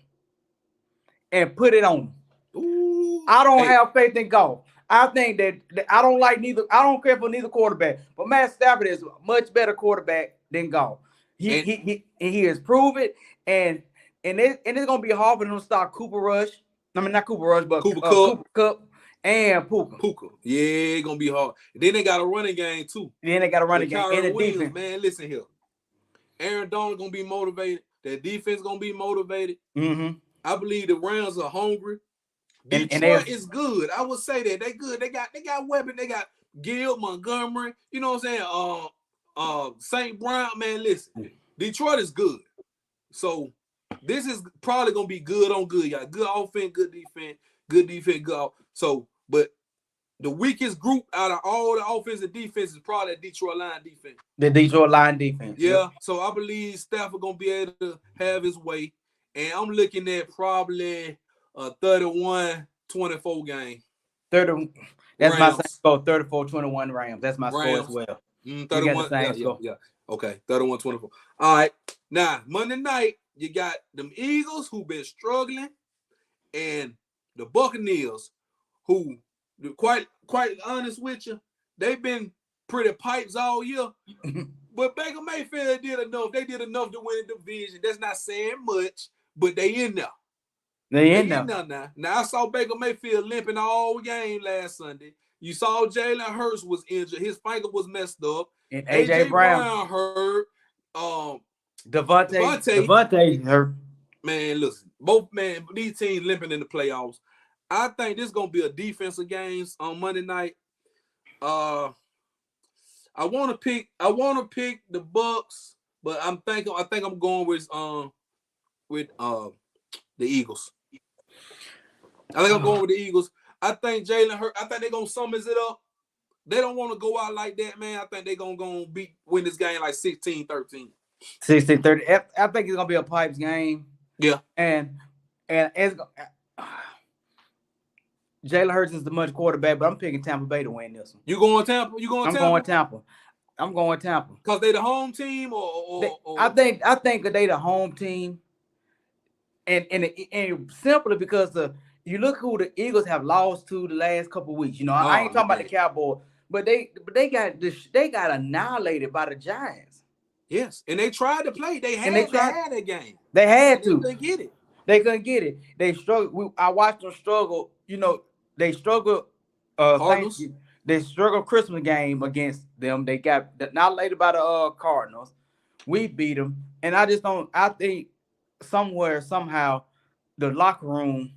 and put it on. Ooh, I don't have faith in Goff. I think that I don't like neither. I don't care for neither quarterback. But Matt Stafford is a much better quarterback than Goff. He has proven it, and it's gonna be hard for them to stop Cooper Rush. I mean, not Cooper Rush, but Cooper Kupp and Puka. Yeah, it's gonna be hard. Then they got a running game too. Then they got a running game and a defense. Man, listen here. Aaron Donald gonna be motivated. Their defense gonna be motivated. Mm-hmm. I believe the Rams are hungry. Detroit is good. I would say that they good. They got weapons. They got Gill, Montgomery. You know what I'm saying? St. Brown. Man, listen. Detroit is good. So This is probably gonna be good on good, y'all. Good offense, good defense, good. So, but the weakest group out of all the offense and defense is probably the Detroit Lions defense. The Detroit Lions defense. Yeah. Yep. So I believe Stafford gonna be able to have his way, and I'm looking at probably a 31-24 game. 30. That's Rams. My same score. 34-21 Rams. That's my Rams. Score as well. 31. Yeah. Okay. 31-24. All right. Now Monday night you got them Eagles who been struggling, and the Buccaneers who, quite honest with you, they've been pretty pipes all year. But Baker Mayfield did enough. They did enough to win the division. That's not saying much, but they in there. They in there now. Now I saw Baker Mayfield limping all game last Sunday. You saw Jalen Hurts was injured. His finger was messed up. And AJ Brown hurt. Devontae hurt. Man, listen, these teams limping in the playoffs. I think this is gonna be a defensive game on Monday night. I want to pick the Bucks, but I think I'm going with the Eagles. I think I'm going with the Eagles. I think Jalen Hurts. I think they're gonna summons it up. They don't want to go out like that, man. I think they're gonna win this game like 16-13. 16-30. I think it's gonna be a pipes game. Yeah, and it's Jalen Hurts is the much quarterback, but I'm picking Tampa Bay to win this one. You going Tampa? I'm going Tampa. Because they the home team, or I think that they the home team, and simply because you look who the Eagles have lost to the last couple of weeks. You know, I ain't talking about the Cowboys, but they got annihilated by the Giants. Yes, and they tried to play. They had that game. They had to. They couldn't get it. They couldn't get it. They struggled. I watched them struggle. You know, they struggled. They struggled Christmas game against them. They got annihilated by the Cardinals. We beat them, and I think somehow the locker room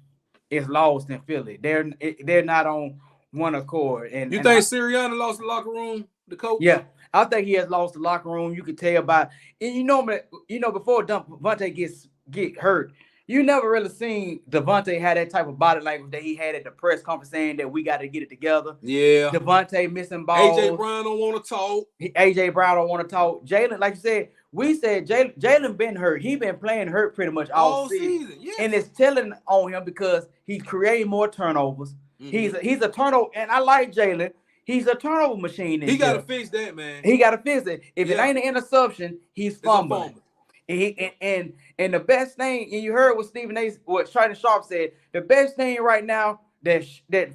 is lost in Philly. They're not on one accord. And you think Sirianni lost the locker room, the coach? Yeah, I think he has lost the locker room. You could tell by, and before Devontae get hurt, you never really seen Devontae have that type of body language that he had at the press conference saying that we got to get it together. Yeah. Devontae missing balls. AJ Brown don't want to talk. Jalen, like you said, we said Jalen been hurt. He been playing hurt pretty much all season. Yes. And it's telling on him because he's creating more turnovers. Mm-hmm. He's a turnover, and I like Jalen. He's a turnover machine. He got to fix that, man. He got to fix it. If it ain't an interception, he's fumbling. And the best thing, and you heard what Shannon Sharp said, the best thing right now that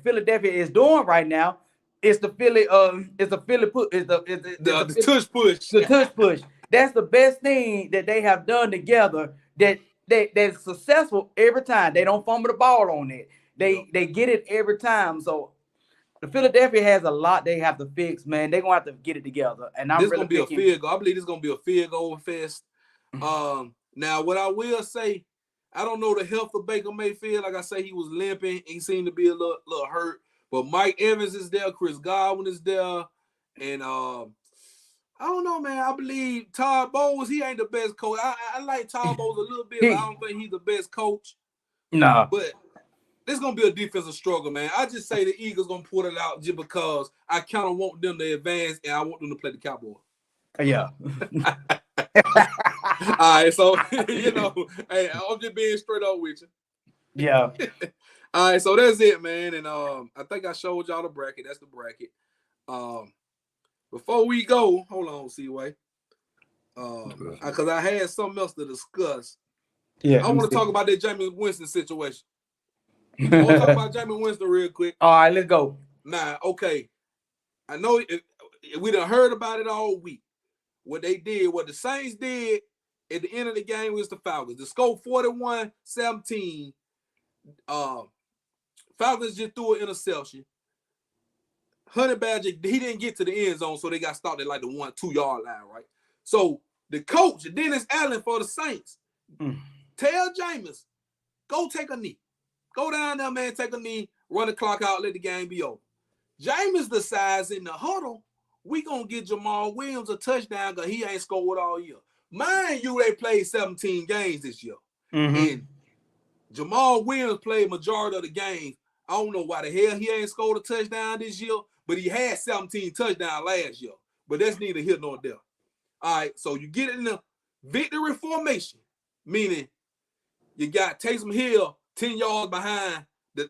Philadelphia is doing right now is the tush push. The tush push. That's the best thing that they have done together. That's successful every time. They don't fumble the ball on it. They get it every time. So the Philadelphia has a lot they have to fix, man. They're gonna have to get it together. And I'm gonna be a field goal. I believe this is gonna be a field goal fest. Now what I will say, I don't know the health of Baker Mayfield. Like I say, he was limping. He seemed to be a little hurt. But Mike Evans is there. Chris Godwin is there. And I don't know, man. I believe Todd Bowles, he ain't the best coach. I like Todd Bowles a little bit, but I don't think he's the best coach. No. But it's going to be a defensive struggle, man. I just say the Eagles going to pull it out just because I kind of want them to advance and I want them to play the Cowboys. Yeah. All right, so, hey, I'm just being straight up with you. Yeah. All right, so that's it, man. And I think I showed y'all the bracket. That's the bracket. Before we go, hold on, C-Way. Because I had something else to discuss. Yeah. I want to talk about that Jameis Winston situation. I want to talk about Jameis Winston real quick. All right, let's go. Now, okay. I know we done heard about it all week. What the Saints did at the end of the game was the Falcons. The score 41-17. Falcons just threw an interception. Honey Badger, he didn't get to the end zone, so they got stopped at like the 1-2 yard line, right? So the coach, Dennis Allen for the Saints, tell Jameis, go take a knee. Go down there, man, take a knee, run the clock out, let the game be over. Jameis decides in the huddle, we gonna get Jamal Williams a touchdown because he ain't scored all year. Mind you, they played 17 games this year. And Jamal Williams played majority of the game. I don't know why the hell he ain't scored a touchdown this year, but he had 17 touchdowns last year. But that's neither here nor there. All right, so you get in the victory formation, meaning you got Taysom Hill 10 yards behind the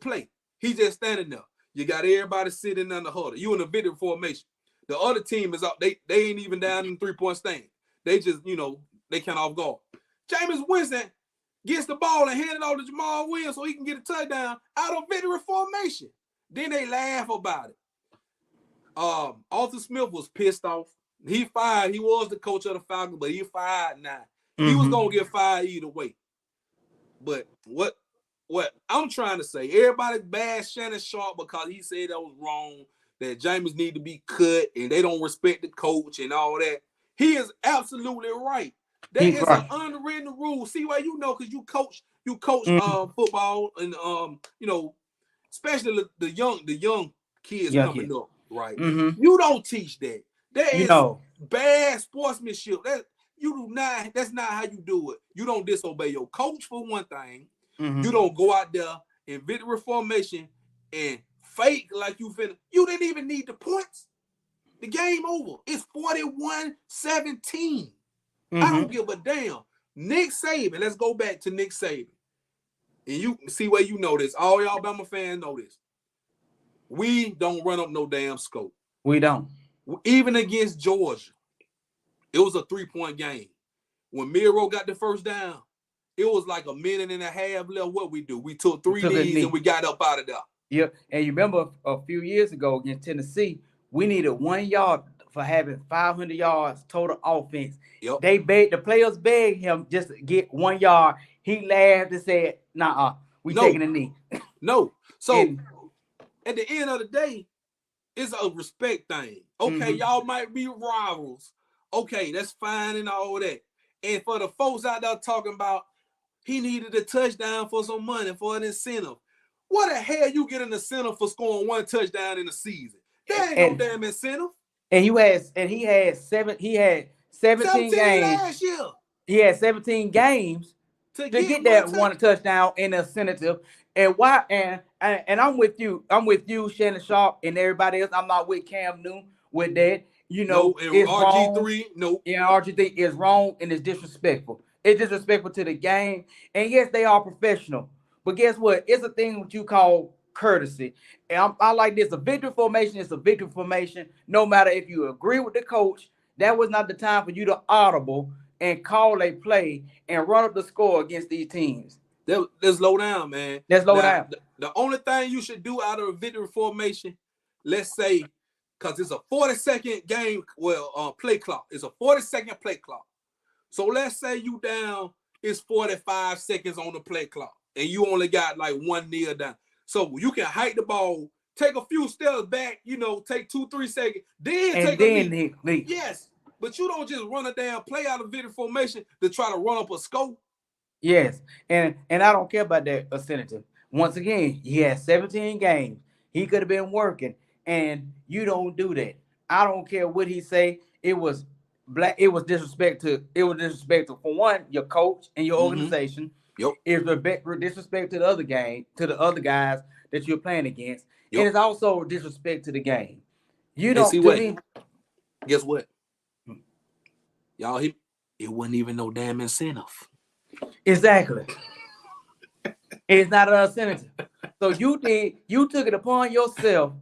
play. He just standing there. You got everybody sitting on the huddle. You in the victory formation. The other team is up. They ain't even down in 3-point stand. They just, they kind of off guard. Jameis Winston gets the ball and hand it off to Jamal Williams so he can get a touchdown out of victory formation. Then they laugh about it. Arthur Smith was pissed off. He fired. He was the coach of the Falcons, but he fired now. He was going to get fired either way. But what I'm trying to say, everybody bashed Shannon Sharp because he said that was wrong, that Jameis need to be cut and they don't respect the coach and all that. He is absolutely right. There is an unwritten rule. See why because you coach football and especially the young kids coming up, right? You don't teach that. There is bad sportsmanship. That's not how you do it. You don't disobey your coach for one thing. You don't go out there in victory formation and fake like you finna. You didn't even need the points. The game over. It's 41-17. I don't give a damn. Nick Saban, let's go back to Nick Saban. And you see where you know this. All y'all Alabama fans know this. We don't run up no damn scope. We don't. Even against Georgia, it was a 3-point game. When Miro got the first down, it was like a minute and a half left. What we do? We took three knees and we got up out of there. Yep. And you remember a few years ago against Tennessee, we needed 1 yard for having 500 yards total offense. Yep. The players begged him just to get 1 yard. He laughed and said, "Nah, we taking a knee." No. So at the end of the day, it's a respect thing. Okay, y'all might be rivals. Okay, that's fine and all that. And for the folks out there talking about he needed a touchdown for some money, for an incentive. What the hell you get an incentive for scoring 1 touchdown in a season? There ain't no damn incentive. And he had 17 games last year. He had 17 games to get that one touchdown in a incentive. And why? And I'm with you. I'm with you, Shannon Sharp, and everybody else. I'm not with Cam Newton with that. It's RG3, wrong. Yeah, RG3 is wrong and it's disrespectful. It's disrespectful to the game. And yes, they are professional. But guess what? It's a thing what you call courtesy. And I like this. A victory formation is a victory formation. No matter if you agree with the coach, that was not the time for you to audible and call a play and run up the score against these teams. Let's slow down, man. Let's slow down. The only thing you should do out of a victory formation, let's say, because it's a 40-second game, play clock. It's a 40-second play clock. So let's say you down, it's 45 seconds on the play clock, and you only got like 1 knee down. So you can hike the ball, take a few steps back, take 2-3 seconds, then take a knee. Yes, but you don't just run a damn play out of victory formation to try to run up a scope. Yes, and I don't care about that incentive. Once again, he had 17 games. He could have been working, and you don't do that. I don't care what he say. It was disrespectful. It was disrespectful for one, your coach and your organization. Yep. It's disrespect to the other guys that you're playing against. Yep. And it's also disrespect to the game. You don't see what? Guess what? Y'all, it wasn't even no damn incentive. Exactly. It's not an incentive. So you took it upon yourself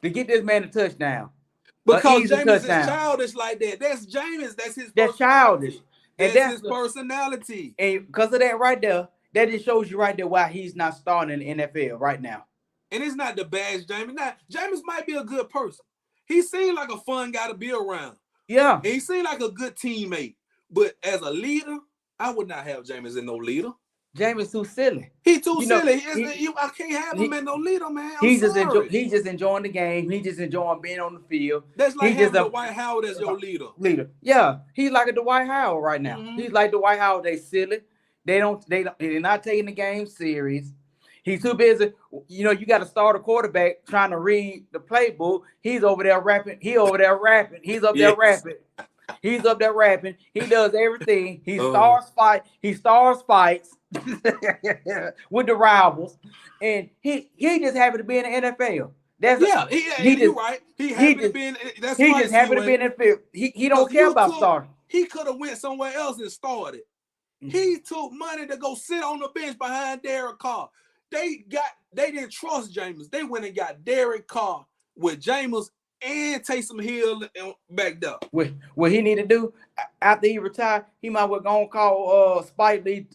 to get this man a touchdown. Because Jameis is childish like that. That's Jameis. That's childish. And that's his personality. And because of that right there, that just shows you right there why he's not starting in the NFL right now. And it's not the bash Jameis. Now, Jameis might be a good person. He seemed like a fun guy to be around. Yeah. And he seemed like a good teammate. But as a leader, I would not have Jameis as no leader. Jameis too silly. He too silly. I can't have him as no leader, man. He's just enjoying the game. He's just enjoying being on the field. That's like having Dwight Howard as your leader. Yeah, he's like a Dwight Howard right now. He's like Dwight Howard. They silly. They're not taking the game serious. He's too busy. You got to start a quarterback trying to read the playbook. He's over there rapping. He's up there rapping. He's up there rapping. He does everything. He stars fights with the rivals, and he just happy to be in the NFL. You're right. He happy to be in. That's right. He just happy to be in the NFL. He don't care about stars. He could have went somewhere else and started. He took money to go sit on the bench behind Derek Carr. They didn't trust Jameis. They went and got Derek Carr with Jameis and Taysom Hill back there. What he need to do after he retired, he might well go and call Spike Lee,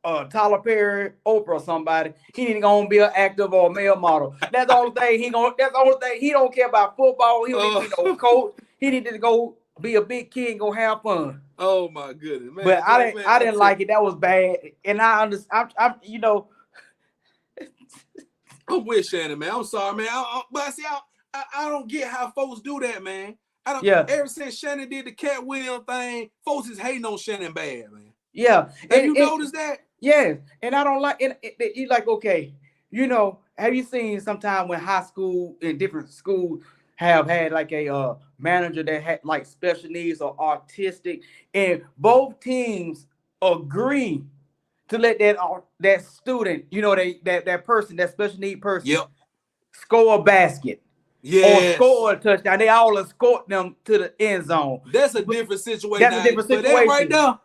Tyler Perry, Oprah, or somebody. He need to go and be an actor or a male model. That's the only thing That's the only thing he don't care about football. He don't need to be no coach. He need to go be a big kid and go have fun. Oh my goodness, man! But I didn't like it. That was bad, and I understand. I'm I'm with Shannon, man. I'm sorry, man. But see, I don't get how folks do that, man. I don't. Yeah. Ever since Shannon did the Cat Williams thing, folks is hating on Shannon bad, man. Yeah. Have you noticed that? Yes. And I don't like it. You like, okay, have you seen sometime when high school in different schools have had like a manager that had like special needs or autistic, and both teams agree to let that student, that person, that special need person, score a basket, or score a touchdown. They all escort them to the end zone. That's a different situation. That's a different situation. Right now,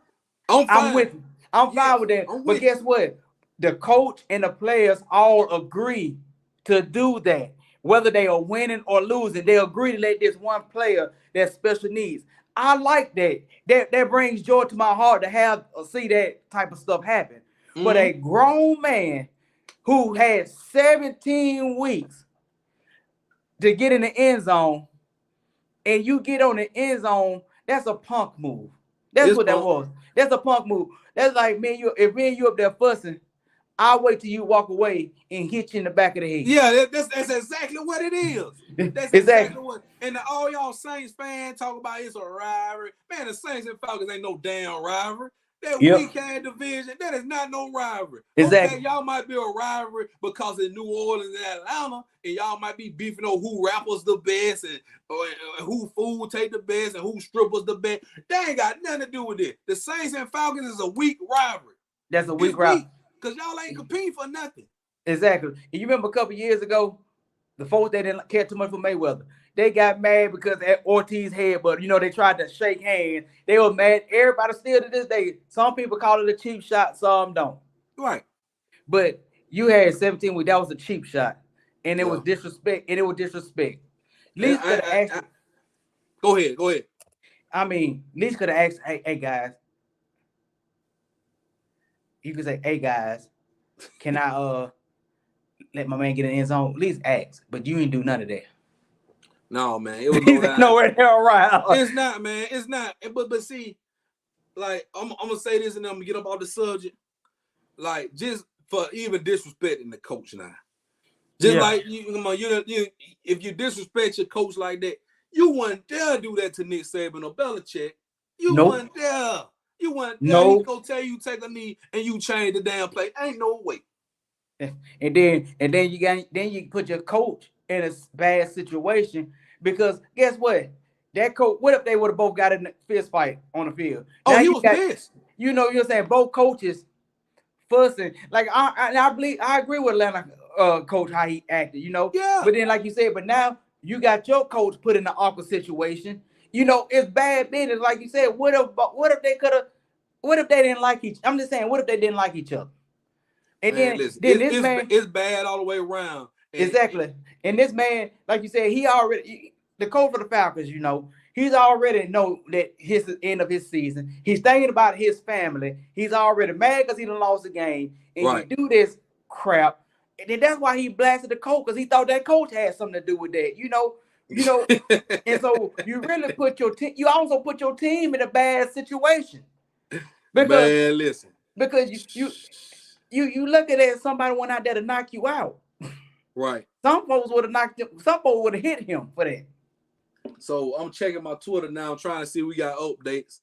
I'm fine with that. But guess what? The coach and the players all agree to do that. Whether they are winning or losing, they agree to let this one player that special needs. I like that. That brings joy to my heart to see that type of stuff happen. Mm-hmm. But a grown man who had 17 weeks to get in the end zone, and you get on the end zone, that's a punk move. That was. That's a punk move. That's like if me and you up there fussing, I'll wait till you walk away and hit you in the back of the head. Yeah, that's exactly what it is. That's exactly what. And all y'all Saints fans talk about it's a rivalry. Man, the Saints and Falcons ain't no damn rivalry. That weak-ass division, that is not no rivalry. Exactly. Okay, y'all might be a rivalry because in New Orleans and Atlanta, and y'all might be beefing on who rappers the best and who food take the best and who strippers the best. That ain't got nothing to do with it. The Saints and Falcons is a weak rivalry. That's a weak rivalry. Because y'all ain't competing for nothing. Exactly. And you remember a couple years ago, the folks that didn't care too much for Mayweather, they got mad because at Ortiz headbutt, they tried to shake hands. They were mad. Everybody still to this day, some people call it a cheap shot, some don't. Right. But you had 17 weeks, that was a cheap shot. And it was disrespect. Least could have asked. Go ahead. I mean, Least could have asked, hey guys. You could say, hey guys, can I let my man get in the end zone? At least ask, but you ain't do none of that. No, man, it was nowhere near right. It's not, man. It's not. But see, like I'm gonna say this and I'm gonna get up off the subject. Like just for even disrespecting the coach now, just like you, if you disrespect your coach like that, you wouldn't dare do that to Nick Saban or Belichick. You wouldn't dare. You want he go tell you take a knee and you change the damn play. Ain't no way. And then you put your coach in a bad situation because guess what? That coach, what if they would have both got in a fist fight on the field? Oh, he was pissed. You're saying both coaches fussing. Like I agree with Atlanta coach how he acted, Yeah. But then like you said, but now you got your coach put in an awkward situation. It's bad business. Like you said, what if they didn't like each? I'm just saying, what if they didn't like each other? And man, listen, it's bad all the way around. Exactly. And this man, like you said, the coach for the Falcons, he's already know that his end of his season. He's thinking about his family. He's already mad because he done lost the game. And you do this crap. And then that's why he blasted the coach, because he thought that coach had something to do with that. And so you really put your team. You also put your team in a bad situation. Because, man, listen. Because you look at it, somebody went out there to knock you out. Right. Some folks would have knocked him. Some folks would have hit him for that. So I'm checking my Twitter now. I'm trying to see if we got updates.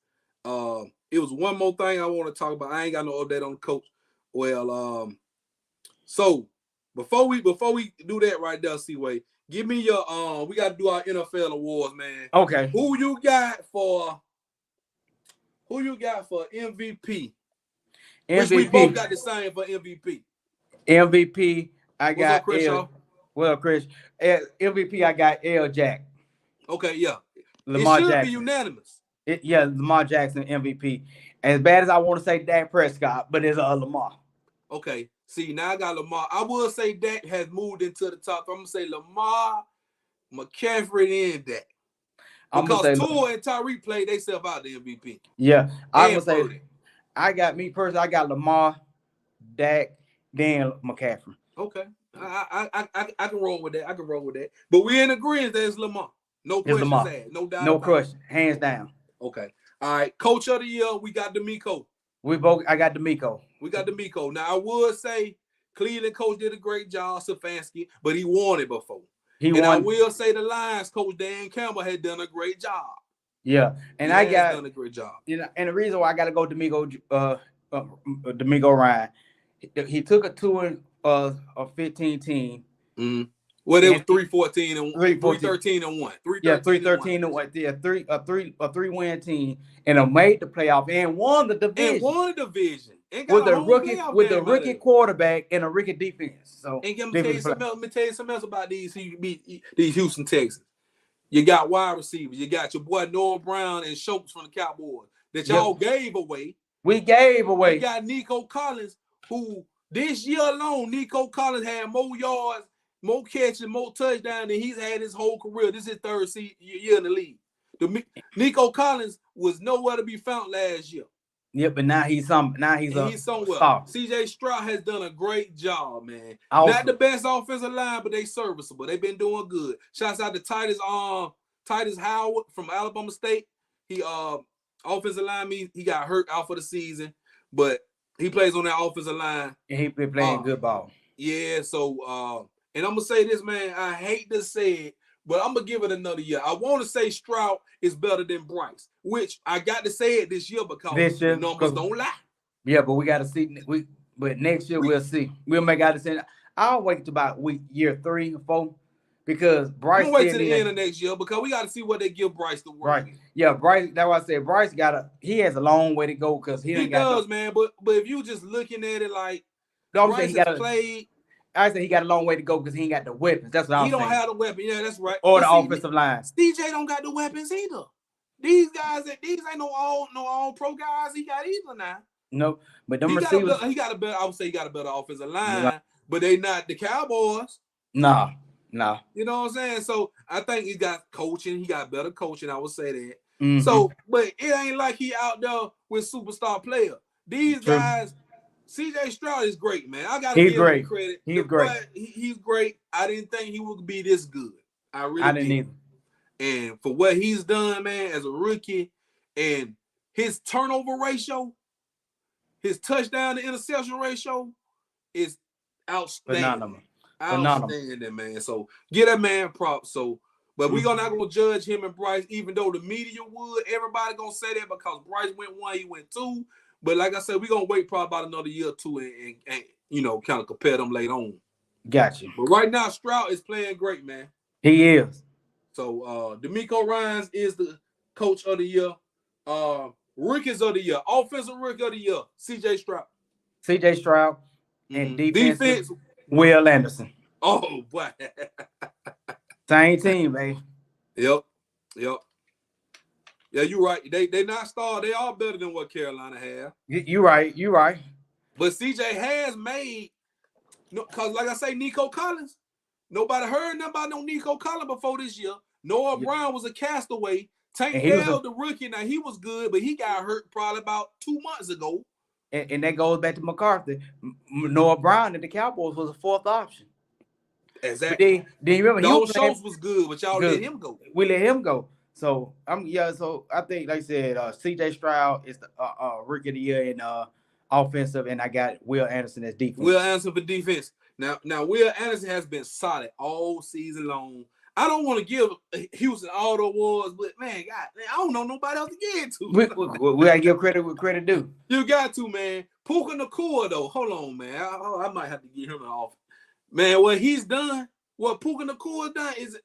It was one more thing I want to talk about. I ain't got no update on the coach. Well, so before we do that right there, C-Way, give me your we got to do our NFL awards, man. Okay. Who you got for Who you got for MVP? Which we both got the same for MVP. MVP, I got up, Chris Shaw? Well, Chris, MVP, I got L. Jack. Okay, yeah. Lamar it should Jackson. Be unanimous. Lamar Jackson MVP. As bad as I want to say Dak Prescott, but it's Lamar. Okay, see, now I got Lamar. I will say Dak has moved into the top. I'm going to say Lamar, McCaffrey, and Dak. Because Tua and Tyreek played themselves out the MVP. Yeah, I'm going to say, I got Lamar, Dak, then McCaffrey. Okay, I can roll with that. But we're in agreement that it's Lamar. No questions asked. No doubt. No question. Hands down. Okay. All right. Coach of the year, we got DeMeco. I got DeMeco. We got DeMeco. Now I would say Cleveland coach did a great job, Stefanski, but he won it before. I will say the Lions coach Dan Campbell had done a great job. Yeah, and I got done a great job. And the reason why I got to go DeMeco Ryan, he took a 2-15 team. Mm-hmm. Well, they were 3-14 and 3-13 and 1. 3-13 and 1. Yeah, a 3-win team, and made the playoff and won the division. With the rookie quarterback and a rookie defense. So, and let me tell you something else about these Houston Texans. You got wide receivers. You got your boy Noah Brown and Schultz from the Cowboys that y'all gave away. We gave away. You got Nico Collins, who this year alone, Nico Collins had more yards, more catches, more touchdowns than he's had his whole career. This is his third year in the league. Nico Collins was nowhere to be found last year. Yeah, but now he's somewhere. Star. CJ Stroud has done a great job, man. Awesome. Not the best offensive line, but they serviceable. They've been doing good. Shouts out to Titus Howard from Alabama State. He offensive line, he got hurt out for the season, but he plays on that offensive line. And he been playing good ball. Yeah, so and I'm gonna say this, man. I hate to say it, but I'm gonna give it another year. I want to say Stroud is better than Bryce, which I got to say it this year because the numbers don't lie. Yeah, but we got to see. But next year we'll see. We'll make out the same. I'll wait to about year 3 or 4 because Bryce. We'll wait to the end of next year because we got to see what they give Bryce to work. Right. Yeah, Bryce. That's why I said Bryce he has a long way to go because he does, man. But if you just looking at it like Bryce has played. I said he got a long way to go because he ain't got the weapons. That's what I'm saying. He don't have the weapon. Yeah, that's right. Or the offensive line. DJ don't got the weapons either. These ain't no all pro guys he got either now. No, but them receivers. He got a better offensive line, but they not the Cowboys. No. You know what I'm saying? So I think he got coaching. He got better coaching. I would say that. Mm-hmm. So, but it ain't like he out there with superstar player. These guys. CJ Stroud is great, man. I gotta give him credit. He's great. He's great. I didn't think he would be this good. I didn't either. And for what he's done, man, as a rookie, and his turnover ratio, his touchdown to interception ratio is outstanding. Outstanding, man. So get that man props. So, but we're not gonna judge him and Bryce, even though the media would. Everybody gonna say that because Bryce went 1, he went 2. But like I said, we're going to wait probably about another year or 2 and kind of compare them later on. Gotcha. But right now, Stroud is playing great, man. He is. So, DeMeco Ryans is the coach of the year. Rookies of the year. Offensive rookie of the year, CJ Stroud. CJ Stroud. And defense, Will Anderson. Oh, boy. Same team, man. Yep. Yeah, you're right. They not star. They are better than what Carolina have. You're right. But CJ has made, because like I say, Nico Collins. Nobody heard nothing about no Nico Collins before this year. Noah Brown was a castaway. Tank Dell, the rookie, now he was good, but he got hurt probably about 2 months ago. And that goes back to McCarthy. Noah Brown and the Cowboys was a 4th option. Exactly. Then you remember Schultz was good, but y'all let him go. We let him go. So so I think, like I said, CJ Stroud is the rookie of the year in offensive, and I got Will Anderson as defense. Will Anderson for defense. Now Will Anderson has been solid all season long. I don't want to give Houston all the awards, but man, God, I don't know nobody else to give it to. We gotta give credit where credit due. You got to, man. Puka Nacua, though. Hold on, man. I might have to give him an offer. Man, what he's done, what Puka Nacua done is.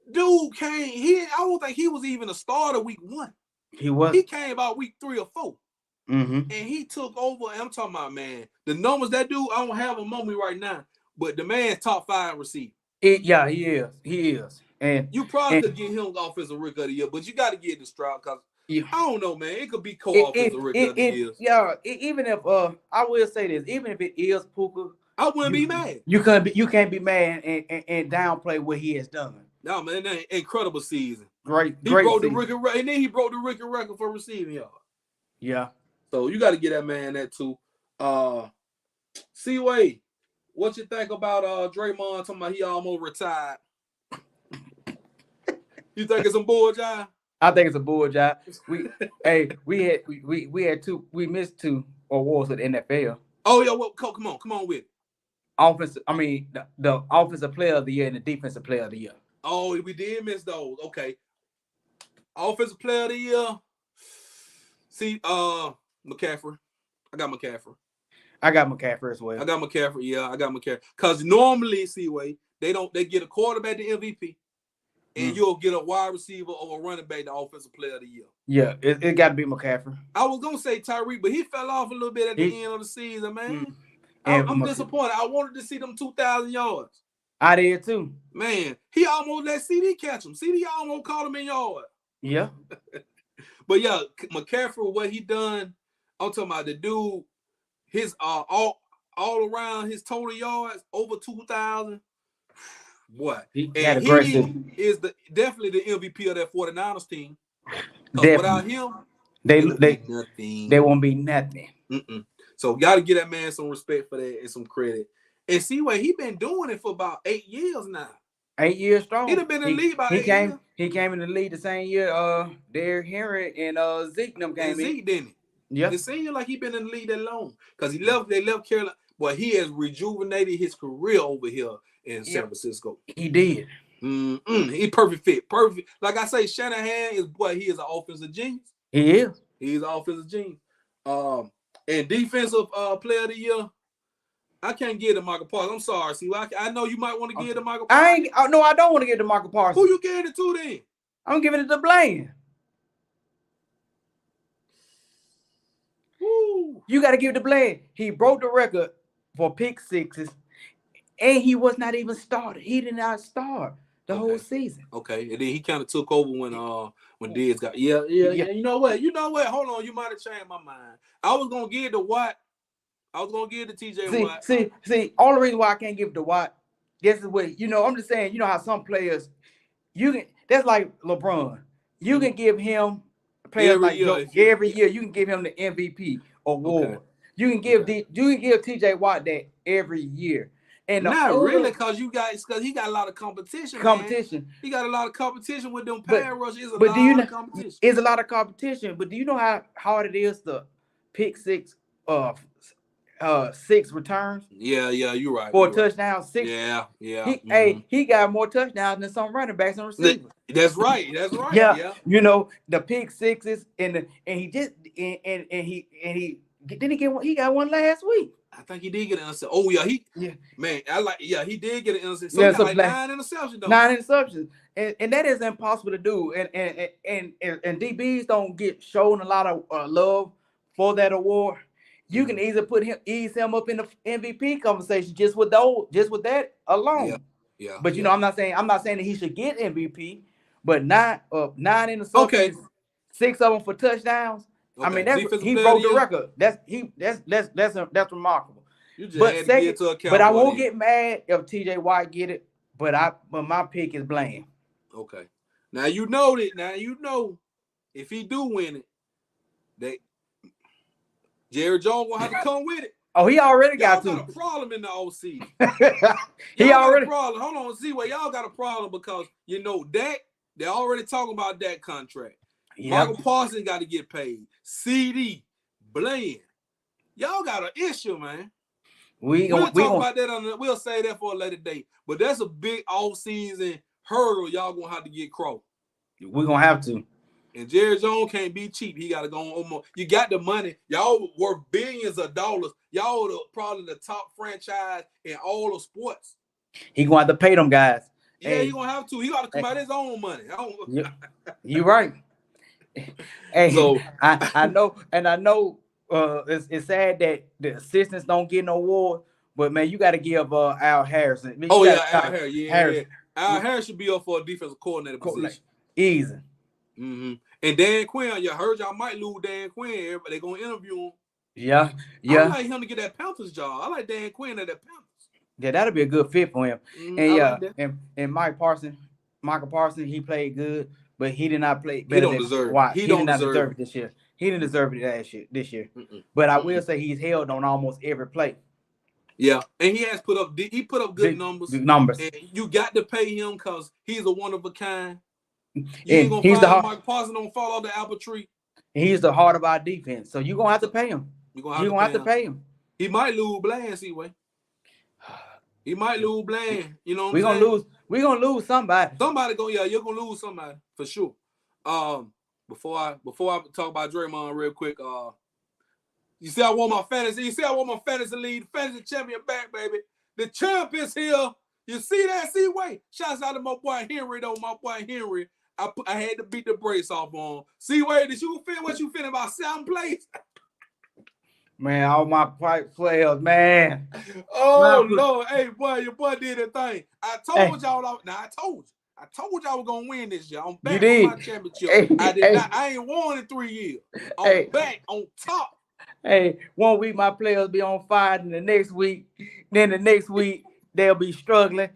Dude I don't think he was even a starter week 1. He came out week 3 or 4. Mm-hmm. And he took over. I'm talking about, man, the numbers that dude, I don't have a moment right now, but the man's top 5 receiver. Yeah, he is. He is. And you probably could get him offensive rookie of the year, but you got to get the Stroud because I don't know, man. It could be co-offensive rookie of the year. Yeah, even if I will say this, even if it is Puka, I wouldn't be mad. You can't be mad and downplay what he has done. No, man, that incredible season. Great. He broke the rookie record, and then he broke the rookie record for receiving yards. Yeah. So you got to get that man that too. C-Way, what you think about Draymond talking about he almost retired? You think it's some bull jive? I think it's a bull jive. We missed 2 awards with the NFL. Oh yeah, well, come on with it. The offensive player of the year and the defensive player of the year. Oh, we did miss those. Okay. Offensive player of the year. See, McCaffrey. I got McCaffrey. I got McCaffrey as well. I got McCaffrey. Yeah, I got McCaffrey. Because normally, C-Way, they get a quarterback the MVP, and you'll get a wide receiver or a running back the offensive player of the year. Yeah, it got to be McCaffrey. I was gonna say Tyreek, but he fell off a little bit at the end of the season, man. I'm disappointed. I wanted to see them 2,000 yards. I did too. Man, he almost let CD catch him. CD almost caught him in yards. Yeah. But yeah, McCaffrey, what he done, I'm talking about the dude, his all around his total yards over 2,000. What? He is definitely the MVP of that 49ers team. Without him, they won't be nothing. So got to give that man some respect for that and some credit. And see what he been doing it for about 8 years now. 8 years strong. He'd have been in the league about 8 years. He came in the league the same year. Derrick Henry and Zeke them came in. Zeke didn't. Yeah. It seems like he been in the league that long because they left Carolina, but he has rejuvenated his career over here in San Francisco. He did. He perfect fit. Perfect. Like I say, Shanahan is he is an offensive genius. He is. He's an offensive genius. And defensive player of the year, I can't give it to Michael Parsons. I'm sorry. See, I know you might want to give it to Michael Parsons. I don't want to give it to Michael Parsons. Who you giving it to then? I'm giving it to Blaine. Woo. You got to give it to Blaine. He broke the record for pick sixes, and he was not even started. He did not start the whole season. Okay, and then he kind of took over when Diggs got. Yeah. You know what? Hold on. You might have changed my mind. I was gonna give it to Watt. I was gonna give it to TJ Watt. See, all the reason why I can't give it to Watt, this is what I'm just saying, how some players that's like LeBron. You can give him players every year. You can give him the MVP award. Okay. You can give TJ Watt that every year. And not really, because he got a lot of competition. Man. He got a lot of competition with them pass rushes. It's a lot of competition. But do you know how hard it is to pick six returns? Yeah, you're right. 4 touchdowns, 6. Yeah. He got more touchdowns than some running backs and receivers. That's right. Yeah. The pick sixes and he got one last week. I think he did get an interception. Oh yeah, he did get an interception. So he got like 9 interceptions though. 9 interceptions. And that is impossible to do. And DBs don't get shown a lot of love for that award. You can easily ease him up in the MVP conversation just with that alone. Yeah. But I'm not saying that he should get MVP, but 9 interceptions, 6 of them for touchdowns. Okay. I mean, he broke the record. That's remarkable. But I won't get mad if TJ Watt get it. But my pick is Blaine. Okay. Now you know that. Now you know if he do win it, that Jerry Jones will have to come with it. Oh, he already got a problem in the OC. He already problem. Hold on, see where y'all got a problem because Dak. They're already talking about that contract. Yep. Michael Parsons got to get paid. CD, Blaine, y'all got an issue, man. We'll talk about that we'll say that for a later date. But that's a big off-season hurdle y'all gonna have to get crossed. We're gonna have to. And Jerry Jones can't be cheap. He got to go on more. You got the money. Y'all worth billions of dollars. Y'all are probably the top franchise in all of sports. He gonna have to pay them guys. Yeah, he gonna have to. He got to come out his own money. You're right. Hey, so I know, and I know it's sad that the assistants don't get no award, but man, you got to give Al Harrison. Al Harris, yeah. Al Harris should be up for a defensive coordinator position. Easy. Mm-hmm. And Dan Quinn, you heard y'all might lose Dan Quinn, but they're gonna interview him. Yeah. I like him to get that Panthers job. I like Dan Quinn at that Panthers. Yeah, that'll be a good fit for him. And and Michael Parsons, he played good, but he did not play better. He did not deserve it this year. He didn't deserve it this year. But I will say he's held on almost every play. Yeah, and he put up good numbers. Good numbers. And you got to pay him because he's a one of a kind. You ain't gonna find Michael Parsons don't fall off the apple tree. He's the heart of our defense, so you're gonna have to pay him. You're gonna have to pay him. He might lose Bland, Seaway. He might lose Bland. You know what I'm saying? We're gonna lose somebody. You're gonna lose somebody for sure. Before I talk about Draymond real quick, you see I won my fantasy. You see I won my fantasy league, fantasy champion back, baby. The champ is here. You see that, Seaway? Shouts out to my boy Henry, though. My boy Henry. I had to beat the brace off on. Seaway, did you feel what you feeling about 7 plays? Man, all my players, man. Oh, Lord. Hey, boy, your boy did a thing. I told y'all. I told y'all we're going to win this year. I'm back on my championship. I ain't won in 3 years. I'm back on top. Hey, 1 week my players be on fire, and the next week they'll be struggling.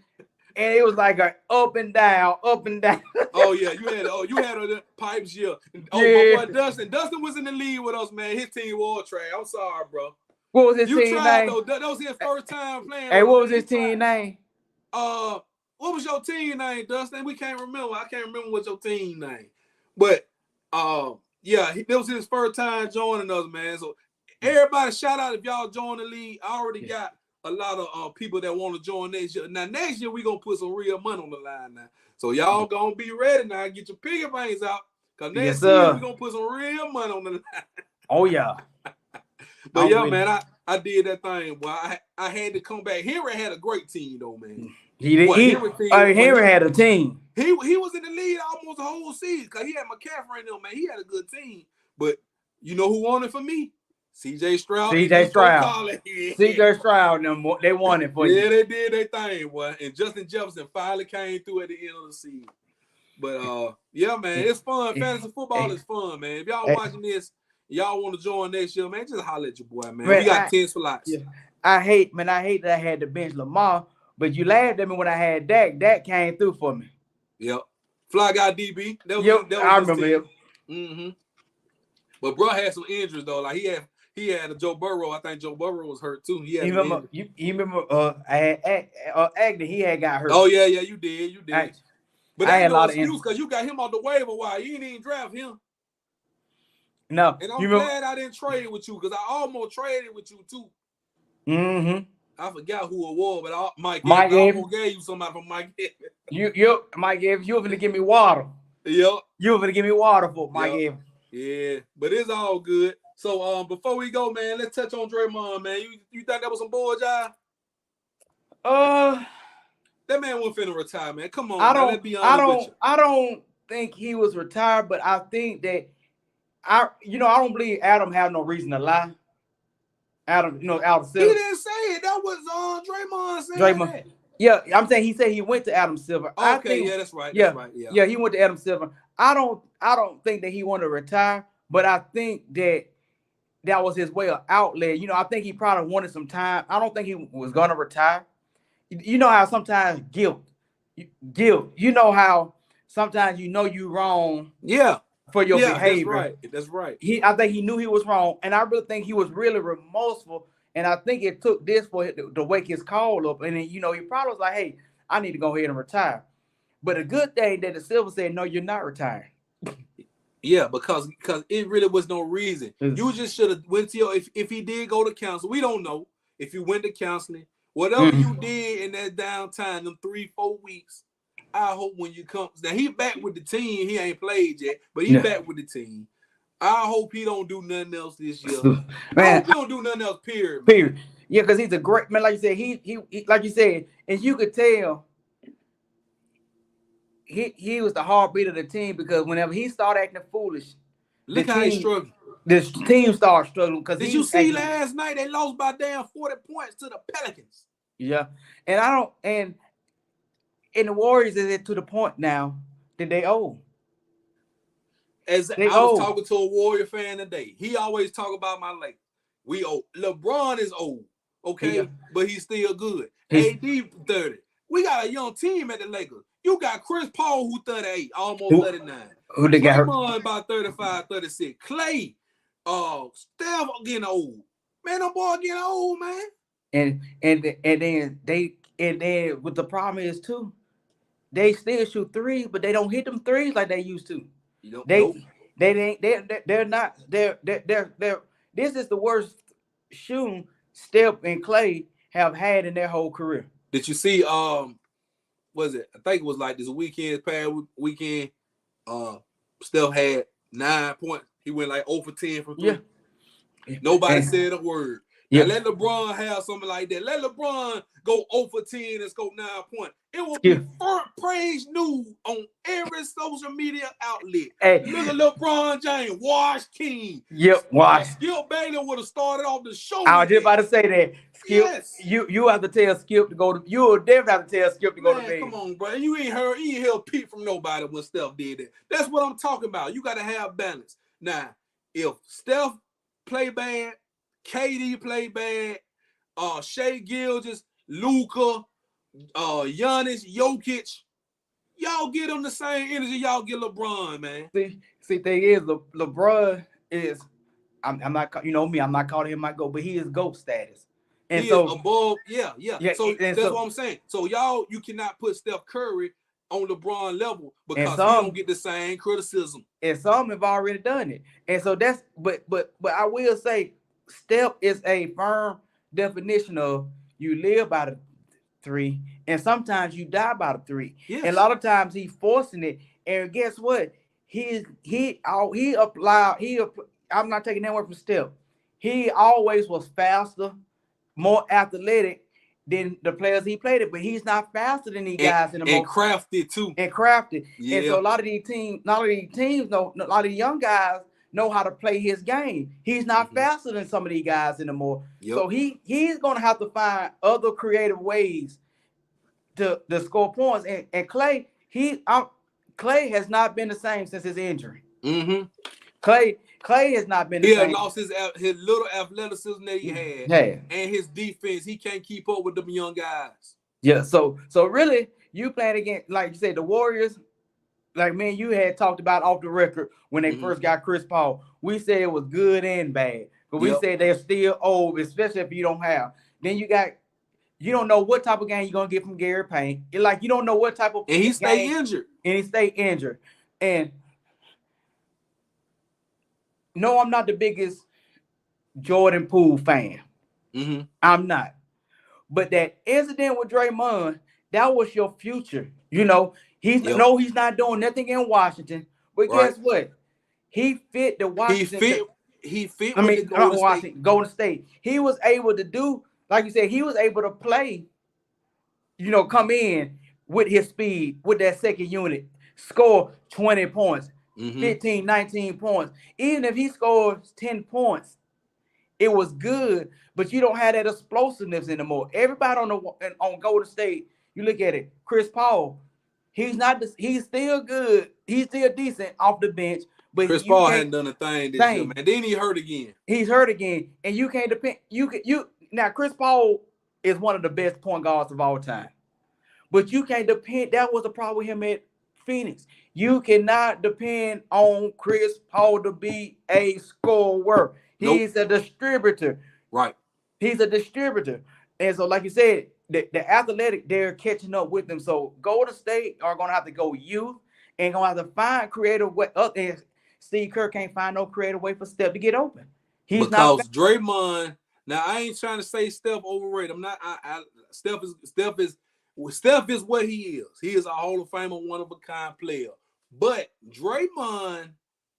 And it was like an up and down. Oh yeah, you had the pipes, yeah. My boy Dustin was in the lead with us, man. His team was trash. I'm sorry, bro. What was his team name? Though. That was his first time playing. Hey, what was his team name? What was your team name, Dustin? We can't remember. I can't remember what your team name. But yeah, that was his first time joining us, man. So everybody, shout out if y'all join the league. I already got a lot of people that want to join next year. Now, next year, we're going to put some real money on the line now. So, y'all going to be ready now. Get your piggy banks out. Because next year, we're going to put some real money on the line. Oh, yeah. But, man, I did that thing. Boy, I had to come back. Henry had a great team, though, man. Henry had a team. He was in the lead almost the whole season because he had McCaffrey in there, man. He had a good team. But you know who won it for me? CJ Stroud. CJ Stroud, they won it for you. Yeah, they did their thing, boy. And Justin Jefferson finally came through at the end of the season. But yeah, man, it's fun. Fantasy football is fun, man. If y'all watching this, y'all want to join next year, man, just holler at your boy, man. We got 10 slots. Yeah. I hate that I had to bench Lamar, but you laughed at me when I had Dak. Dak came through for me. Yep. Fly guy DB. I remember him. Mm-hmm. But bro had some injuries though. Like he had a Joe Burrow. I think Joe Burrow was hurt too. You remember Agnew, he had got hurt. Oh yeah, you did. But I had a lot of excuse because you got him on the waiver wire. You didn't even draft him. No. And I'm glad I didn't trade with you because I almost traded with you too. Mm-hmm. I forgot who it was, but Mike gave you somebody from Mike. Mike Evans, you were going to give me water. Yep. You were going to give me water for Mike Evans. Yeah, but it's all good. So before we go, man, let's touch on Draymond, man. You think that was some bull jive? That man wasn't finna retire, man. Come on, let's be honest with you. I don't think he was retired, but I think that I don't believe Adam had no reason to lie. Adam Silver. He didn't say it. That was Draymond saying that. Yeah, I'm saying he said he went to Adam Silver. Okay, that's right. Yeah, he went to Adam Silver. I don't think that he wanted to retire, but I think that was his way of outlet. I think he probably wanted some time. I don't think he was gonna retire. You know how sometimes guilt. You know how sometimes you wrong. Yeah. For your behavior. That's right. I think he knew he was wrong, and I really think he was really remorseful. And I think it took this for him to wake his call up. And then, he probably was like, hey, I need to go ahead and retire. But a good thing that the Silver said, no, you're not retiring. Yeah, because it really was no reason. You just should have went to if he did go to counseling. We don't know if you went to counseling. Whatever you did in that downtime, them 3-4 weeks, I hope when you come. Now, he back with the team. He ain't played yet, but he back with the team. I hope he don't do nothing else this year. Man, I hope he don't do nothing else, period. Period. Yeah, because he's a great man. Like you said, he like you said, and you could tell he was the heartbeat of the team because whenever he started acting foolish, Look how they struggling. This team started struggling because did you see last night they lost by damn 40 points to the Pelicans? Yeah, and the Warriors is it to the point now that they owe. I was talking to a Warrior fan today. He always talk about my Lakers. We old. LeBron is old, okay, but he's still good. AD 30. We got a young team at the Lakers. You got Chris Paul who 38, almost 39. Who they got? Draymond about 35, 36. Clay, Steph getting old. Man, them boy getting old, man. And then what the problem is too, they still shoot threes, but they don't hit them threes like they used to. They're not. This is the worst shooting Steph and Clay have had in their whole career. Did you see? Was it? I think it was like this past weekend. Steph had 9 points. He went like 0 for 10 from 3. Yeah. Nobody said a word. Yeah. Now let LeBron have something like that. Let LeBron go 0 for 10 and score 9 points. It will be front page news on every social media outlet. Hey. Look at LeBron James, Wash King. Yep, Wash. Skip Bayless would have started off the show. I was just about to say that. Skip, yes. You have to tell Skip to go to. You will definitely have to tell Skip to go to bed. Come on, bro. You ain't heard Pete from nobody when Steph did that. That's what I'm talking about. You got to have balance. Now, if Steph play bad, KD play bad, Shai Gilgeous, Luka, Giannis, Jokic, y'all get them the same energy y'all get LeBron, man. See, thing is, LeBron is, I'm not, you know me, I'm not calling him my GOAT, but he is GOAT status. And he is above, yeah. So that's what I'm saying. So you cannot put Steph Curry on LeBron level because he don't get the same criticism. And some have already done it. And so that's, but I will say, Steph is a firm definition of you live by the 3, and sometimes you die by the 3. Yes. And a lot of times he's forcing it. And guess what? I'm not taking that word from Steph. He always was faster, more athletic than the players he played it, but he's not faster than these guys anymore. And crafted too. Yeah. And so a lot of these teams know, a lot of young guys know how to play his game. He's not faster than some of these guys anymore. Yep. So he's gonna have to find other creative ways to score points. And Clay, Clay has not been the same since his injury. Mm-hmm. Clay has not been the same. He lost his little athleticism that he had. And his defense. He can't keep up with them young guys. Yeah, so really, you playing against, like you said, the Warriors, like me and you had talked about off the record when they first got Chris Paul. We said it was good and bad. But we said they're still old, especially if you don't have. Then you don't know what type of game you're going to get from Gary Payne. You don't know what type of And he stay injured. And no, I'm not the biggest Jordan Poole fan. Mm-hmm. I'm not. But that incident with Draymond, that was your future. You know, he's not doing nothing in Washington. But guess what? He fit the Washington. He fit Golden State. He was able to do, like you said, he was able to play, come in with his speed, with that second unit, score 20 points. 15, 19 points. Even if he scores 10 points, it was good, but you don't have that explosiveness anymore. Everybody on Golden State, you look at it, Chris Paul, he's still good. He's still decent off the bench. But Chris Paul hadn't done a thing this year, man. Then he hurt again. He's hurt again. And you can't depend. Now, Chris Paul is one of the best point guards of all time. But you can't depend. That was the problem with him at Phoenix. You cannot depend on Chris Paul to be a scorer. He's a distributor. Right. He's a distributor. And so, like you said, the athletic, they're catching up with them. So Golden State are going to have to go youth and going to have to find creative way. And Steve Kerr can't find no creative way for Steph to get open. Because Draymond, now I ain't trying to say Steph overrated. I'm not. Steph is what he is. He is a Hall of Famer, one of a kind player. But Draymond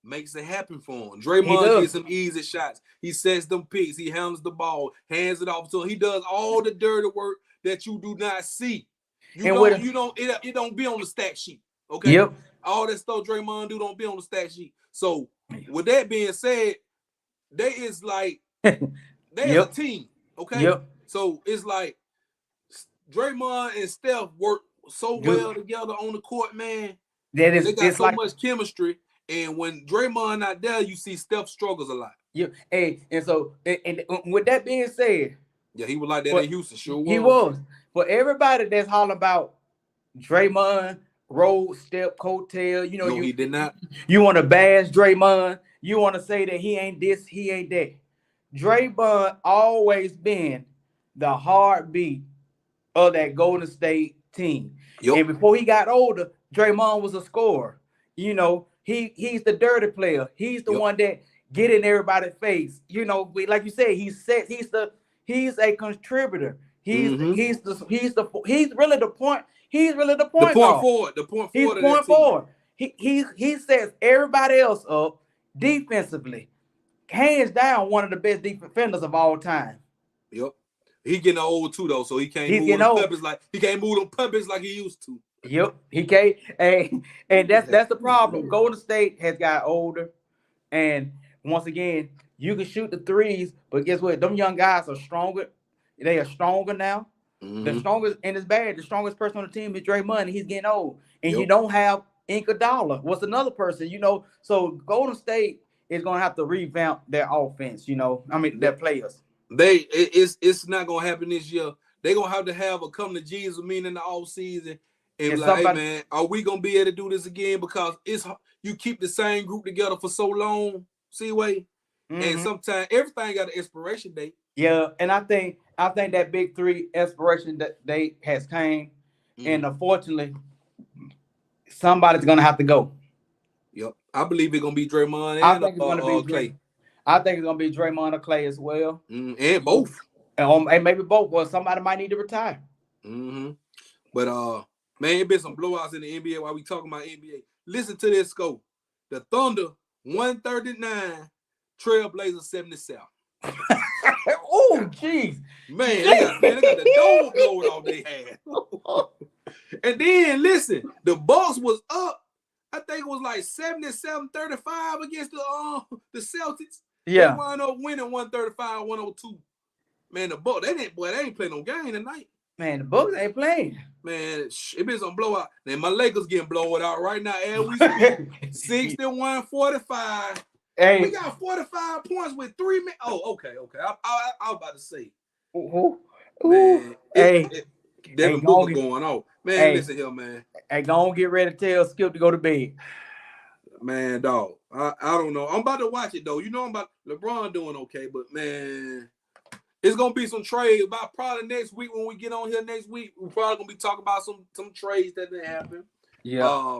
makes it happen for him. Draymond gets some easy shots. He sets them picks. He handles the ball, hands it off to him. He does all the dirty work that you do not see. It don't be on the stat sheet. Okay. Yep. All that stuff Draymond do don't be on the stat sheet. So with that being said, they is like they as a team. Okay. Yep. So it's like Draymond and Steph work so well together on the court, man. That is, they got so much chemistry. And when Draymond not there, you see Steph struggles a lot. Yeah. Hey, and so and with that being said, yeah, he was like that in Houston. Sure was. He was. For everybody that's hollering about Draymond, Rose, Steph, coattail, you know, he did not. You want to bash Draymond. You want to say that he ain't this, he ain't that. Draymond always been the heartbeat of that Golden State team. Yep. And before he got older, Draymond was a scorer. You know, he's the dirty player. He's the one that get in everybody's face. You know, like you said, he's a contributor. He's really the point. He's really the point forward. The point forward. He's point forward. He sets everybody else up defensively. Hands down, one of the best defenders of all time. Yep. He getting old too though, so he can't move them puppets like he used to. Yep, he can't. And that's the problem. Golden State has got older, and once again, you can shoot the threes, but guess what? Them young guys are stronger. They are stronger now. The strongest, and it's bad. The strongest person on the team is Draymond. He's getting old, and you don't have Iguodala. What's another person? You know, so Golden State is gonna have to revamp their offense. You know, I mean their players. It's not gonna happen this year. They're gonna have a come to Jesus meeting in the off season and be like, hey man, are we gonna be able to do this again? Because you keep the same group together for so long, Seaway, and sometimes everything got an expiration date. Yeah, and I think that big three expiration date has came, and unfortunately, somebody's gonna have to go. Yep, I believe it's gonna be Draymond and I think it's gonna be Clay. I think it's gonna be Draymond or Clay as well, and both, and maybe both. Well, somebody might need to retire. But man, it been some blowouts in the NBA while we talking about NBA. Listen to this score: the Thunder 139, Trailblazers 77. Oh, jeez, man, they got the dome blowed off they had. And then listen, the Bucks was up. I think it was like 77-35 against the Celtics. Yeah, they wound up winning 135-102. Man, the Bucks they ain't playing no game tonight. Man, the Bucks ain't playing. Man, it been some blowout. Then my Lakers getting blown out right now. And we speak 61-45. Hey, we got 45 points with 3 minutes. Oh, okay. I was about to say. Man, Devin Booker going on. Man, listen here, man. Hey, go on, get ready to tell Skip to go to bed. Man, dog. I don't know. I'm about to watch it, though. You know I'm about LeBron doing okay, but, man, it's going to be some trades. About probably next week when we get on here next week, we're probably going to be talking about some trades that didn't happen. Yeah.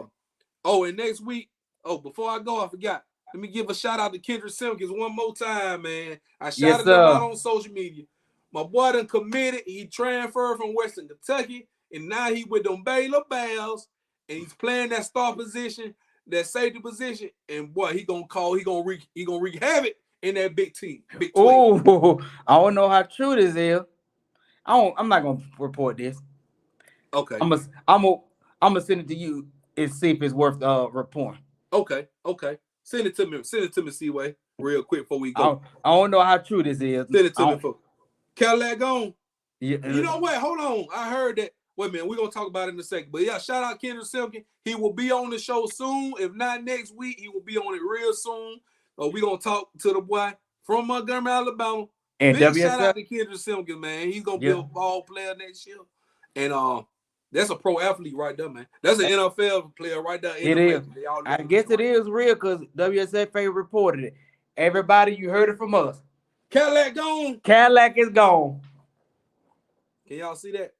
And next week, before I go, I forgot. Let me give a shout out to Kendrick Simpkins one more time, man. I shouted him out on social media. My boy done committed. He transferred from Western Kentucky, and now he with them Baylor Bears, and he's playing that star position, that safety position. And boy, he gonna wreak havoc in that big team. Oh, I don't know how true this is. I'm not gonna report this. Okay. I'm gonna send it to you and see if it's worth reporting. Okay. Send it to me, Seaway, real quick before we go. I don't know how true this is. Send it to me for Cadillac gone. Yeah. You know what? Hold on. I heard that. Wait a minute. We're going to talk about it in a second. But yeah, shout out Kendrick Simpkins. He will be on the show soon. If not next week, he will be on it real soon. We're going to talk to the boy from Montgomery, Alabama. And big shout out to Kendrick Simpkins, man. He's going to be a ball player next year. And that's a pro athlete right there, man. That's an NFL player right there. It is. I guess it is real because WSFA reported it. Everybody, you heard it from us. Cadillac gone. Cadillac is gone. Can y'all see that?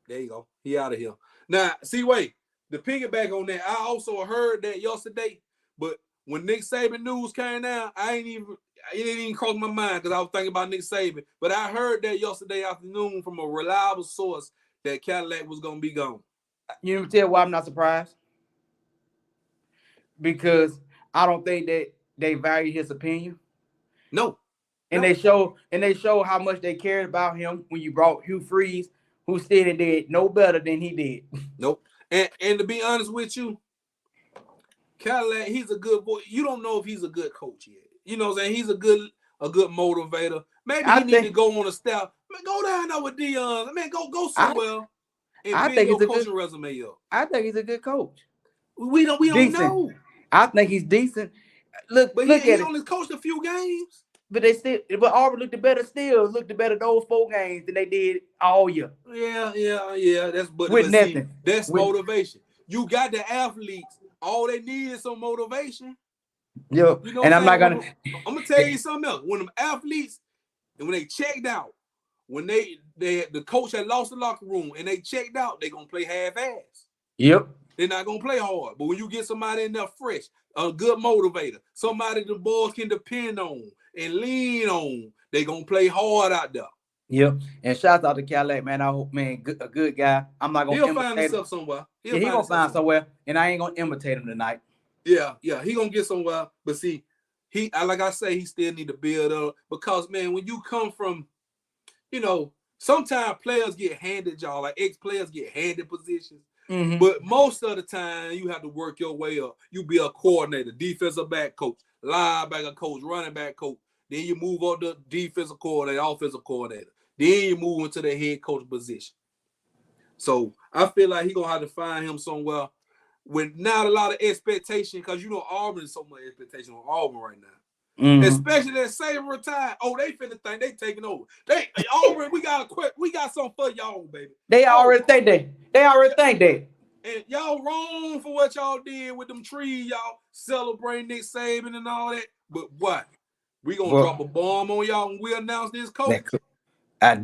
There you go. He out of here. Now, wait. The piggyback on that, I also heard that yesterday, but when Nick Saban news came down, it didn't even cross my mind because I was thinking about Nick Saban. But I heard that yesterday afternoon from a reliable source that Cadillac was going to be gone. You know tell why I'm not surprised? Because I don't think that they value his opinion. No. And they show how much they cared about him when you brought Hugh Freeze, who still did no better than he did. Nope. And to be honest with you, Cadillac, he's a good boy. You don't know if he's a good coach yet. You know what I'm saying? He's a good motivator. Maybe he need to go on a staff. Man, go down there with Deion. Man, go somewhere and build your coaching resume up. I think he's a good coach. We don't know. I think he's decent. Look at he only coached a few games. But Auburn looked better those 4 games than they did all year. Yeah. That's nothing. That's motivation. You got the athletes. All they need is some motivation. Yeah, you know, and I'm gonna tell you something else. When them athletes, and when they checked out, when the coach had lost the locker room and they checked out, they gonna play half-ass. Yep. They're not gonna play hard. But when you get somebody in there fresh, a good motivator, somebody the boys can depend on and lean on, they gonna play hard out there. Yep. And shout out to Cadillac, man. I hope, man, a good guy. I'm not gonna. He'll find himself somewhere. He's gonna find somewhere, and I ain't gonna imitate him tonight. Yeah, he gonna get somewhere. But see, like I say, he still need to build up because, man, when you come from, you know, sometimes players get handed like ex-players get handed positions. Mm-hmm. But most of the time, you have to work your way up. You be a coordinator, defensive back coach, linebacker coach, running back coach. Then you move on to defensive coordinator, offensive coordinator. Then you move into the head coach position. So I feel like he's going to have to find him somewhere with not a lot of expectation, because you know Auburn is so much expectation on Auburn right now. Mm-hmm. Especially that Saban retired. Oh, they finna think they taking over. Auburn, we got something for y'all, baby. They already think that. And y'all wrong for what y'all did with them trees. Y'all celebrating Nick Saban and all that. But what? We gonna drop a bomb on y'all when we announce this coach. I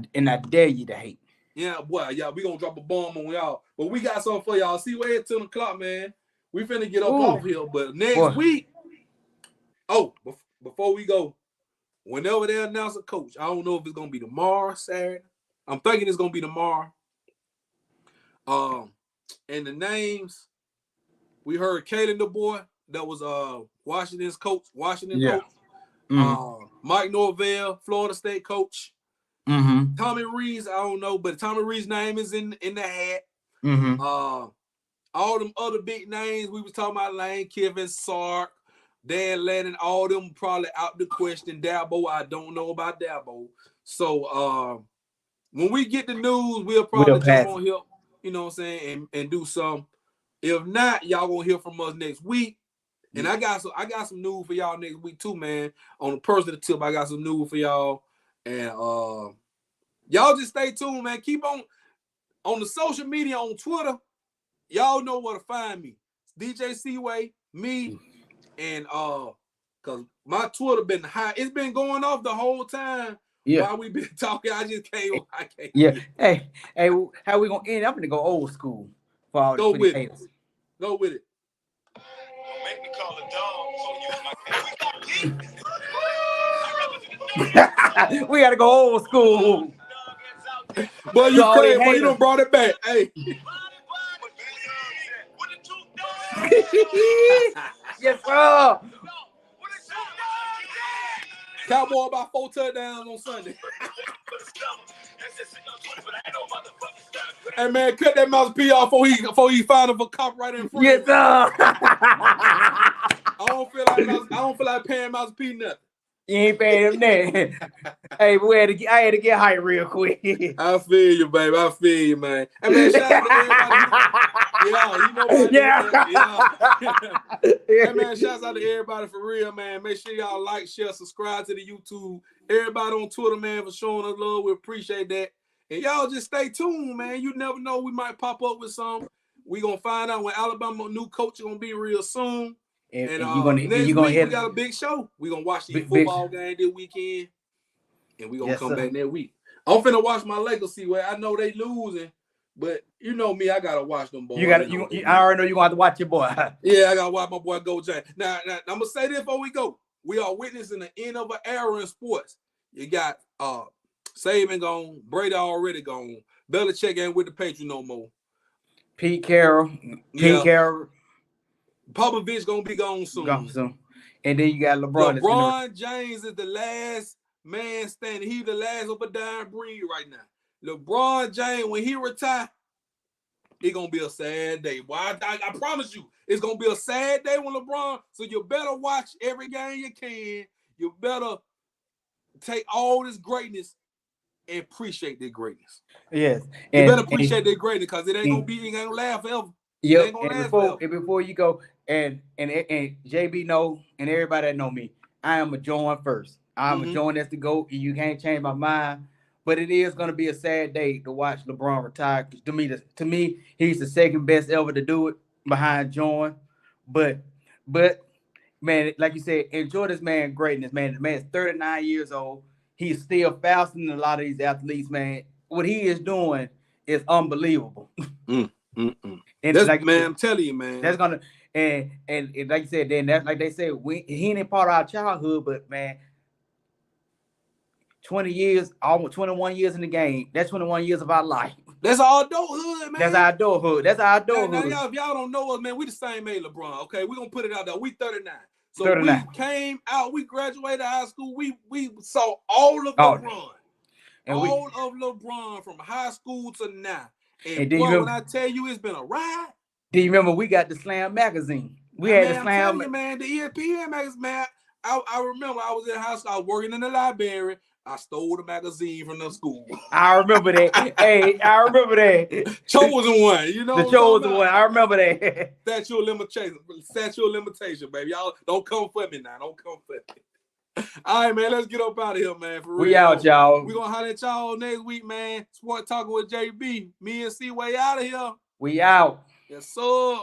dare you to hate. Yeah, boy, we gonna drop a bomb on y'all. But we got something for y'all. See, we're at 10 o'clock, man. We finna get up off here. But next week, before we go, whenever they announce a coach, I don't know if it's gonna be tomorrow, Saturday. I'm thinking it's gonna be tomorrow. And the names, we heard Kalen the boy, that was Washington's coach, coach. Mm-hmm. Mike Norvell, Florida State coach. Mm-hmm. Tommy Rees, I don't know, but Tommy Rees' name is in the hat. Mm-hmm. All them other big names we was talking about, Lane Kiffin, Sark, Dan Lanning, all them probably out the question. Dabo, I don't know about Dabo. So when we get the news, we'll probably jump on here, you know what I'm saying, and do some. If not, y'all gonna hear from us next week. And I got some news for y'all next week too, man. On a personal tip, I got some news for y'all. And y'all just stay tuned, man. Keep on the social media, on Twitter. Y'all know where to find me. It's DJ Seaway, me, and cause my Twitter been high. It's been going off the whole time. Yeah. While we been talking, I can't. Yeah. Hey, how we gonna end? I'm gonna go old school for all Go the with haters. it. Go with it. Don't make me call a dog, so use my We gotta go old school. Boy, you crazy, boy, you done brought it back. Hey. Yes, sir. Cowboy by 4 touchdowns on Sunday. Hey man, cut that mouthpiece off before he find him for copyright infringement. Yes, sir. I don't feel like paying mouthpiece nothing. You ain't paying him that. Hey, I had to get hype real quick. I feel you, baby. I feel you, man. Hey man, shout out to everybody. Hey man, shout out to everybody for real, man. Make sure y'all like, share, subscribe to the YouTube. Everybody on Twitter, man, for showing us love. We appreciate that. And y'all just stay tuned, man. You never know. We might pop up with some. We gonna find out when Alabama new coach is gonna be real soon. And next week we got a big show. We gonna watch the football game this weekend, and we gonna come back next week. I'm finna watch my legacy where I know they losing, but you know me, I gotta watch them boys. I already know you gonna have to watch your boy. Yeah, I gotta watch my boy Go James. Now I'm gonna say this before we go. We are witnessing the end of an era in sports. You got Saban gone, Brady already gone. Belichick ain't with the Patriots no more. Pete Carroll. Popovich gonna be gone soon. And then you got LeBron. LeBron James is the last man standing. He's the last of a dying breed right now. LeBron James, when he retire, it's gonna be a sad day. Why? I promise you, it's gonna be a sad day when LeBron. So you better watch every game you can. You better take all this greatness and appreciate their greatness. Yes, you better appreciate their greatness because it ain't gonna last forever. Yeah, and before you go, and JB know, and everybody that know me, I am a join first. I'm a join that's the GOAT, and you can't change my mind. But it is gonna be a sad day to watch LeBron retire. To me, he's the second best ever to do it behind Jordan. But man, like you said, enjoy this man greatness, man. The man's 39 years old. He's still faster than a lot of these athletes, man. What he is doing is unbelievable. And that's, like, man, I'm telling you, man. That's gonna and like you said, then that's like they said, he ain't part of our childhood, but man, 20 years, almost 21 years in the game. That's 21 years of our life. That's our adulthood, man. That's our adulthood. That's our adulthood. Now, if y'all don't know us, man, we the same age, LeBron. Okay, we're gonna put it out there. We 39. So 39. We came out, we graduated high school, we saw all of LeBron. And all of LeBron from high school to now. And boy, when I tell you it's been a ride. Do you remember we got the Slam magazine? We had the Slam. You, man, the ESPN magazine, man. I remember I was in high school, I was working in the library. I stole the magazine from the school. I remember that. Hey, I remember that. Chosen one, you know. The chosen one. I remember that. Statute of limitation, baby. Y'all don't come for me now. Don't come for me. All right, man. Let's get up out of here, man. For real. We out, y'all. We're gonna holler at y'all next week, man. Sport Talking with JB. Me and C-Way out of here. We out. Yes, sir.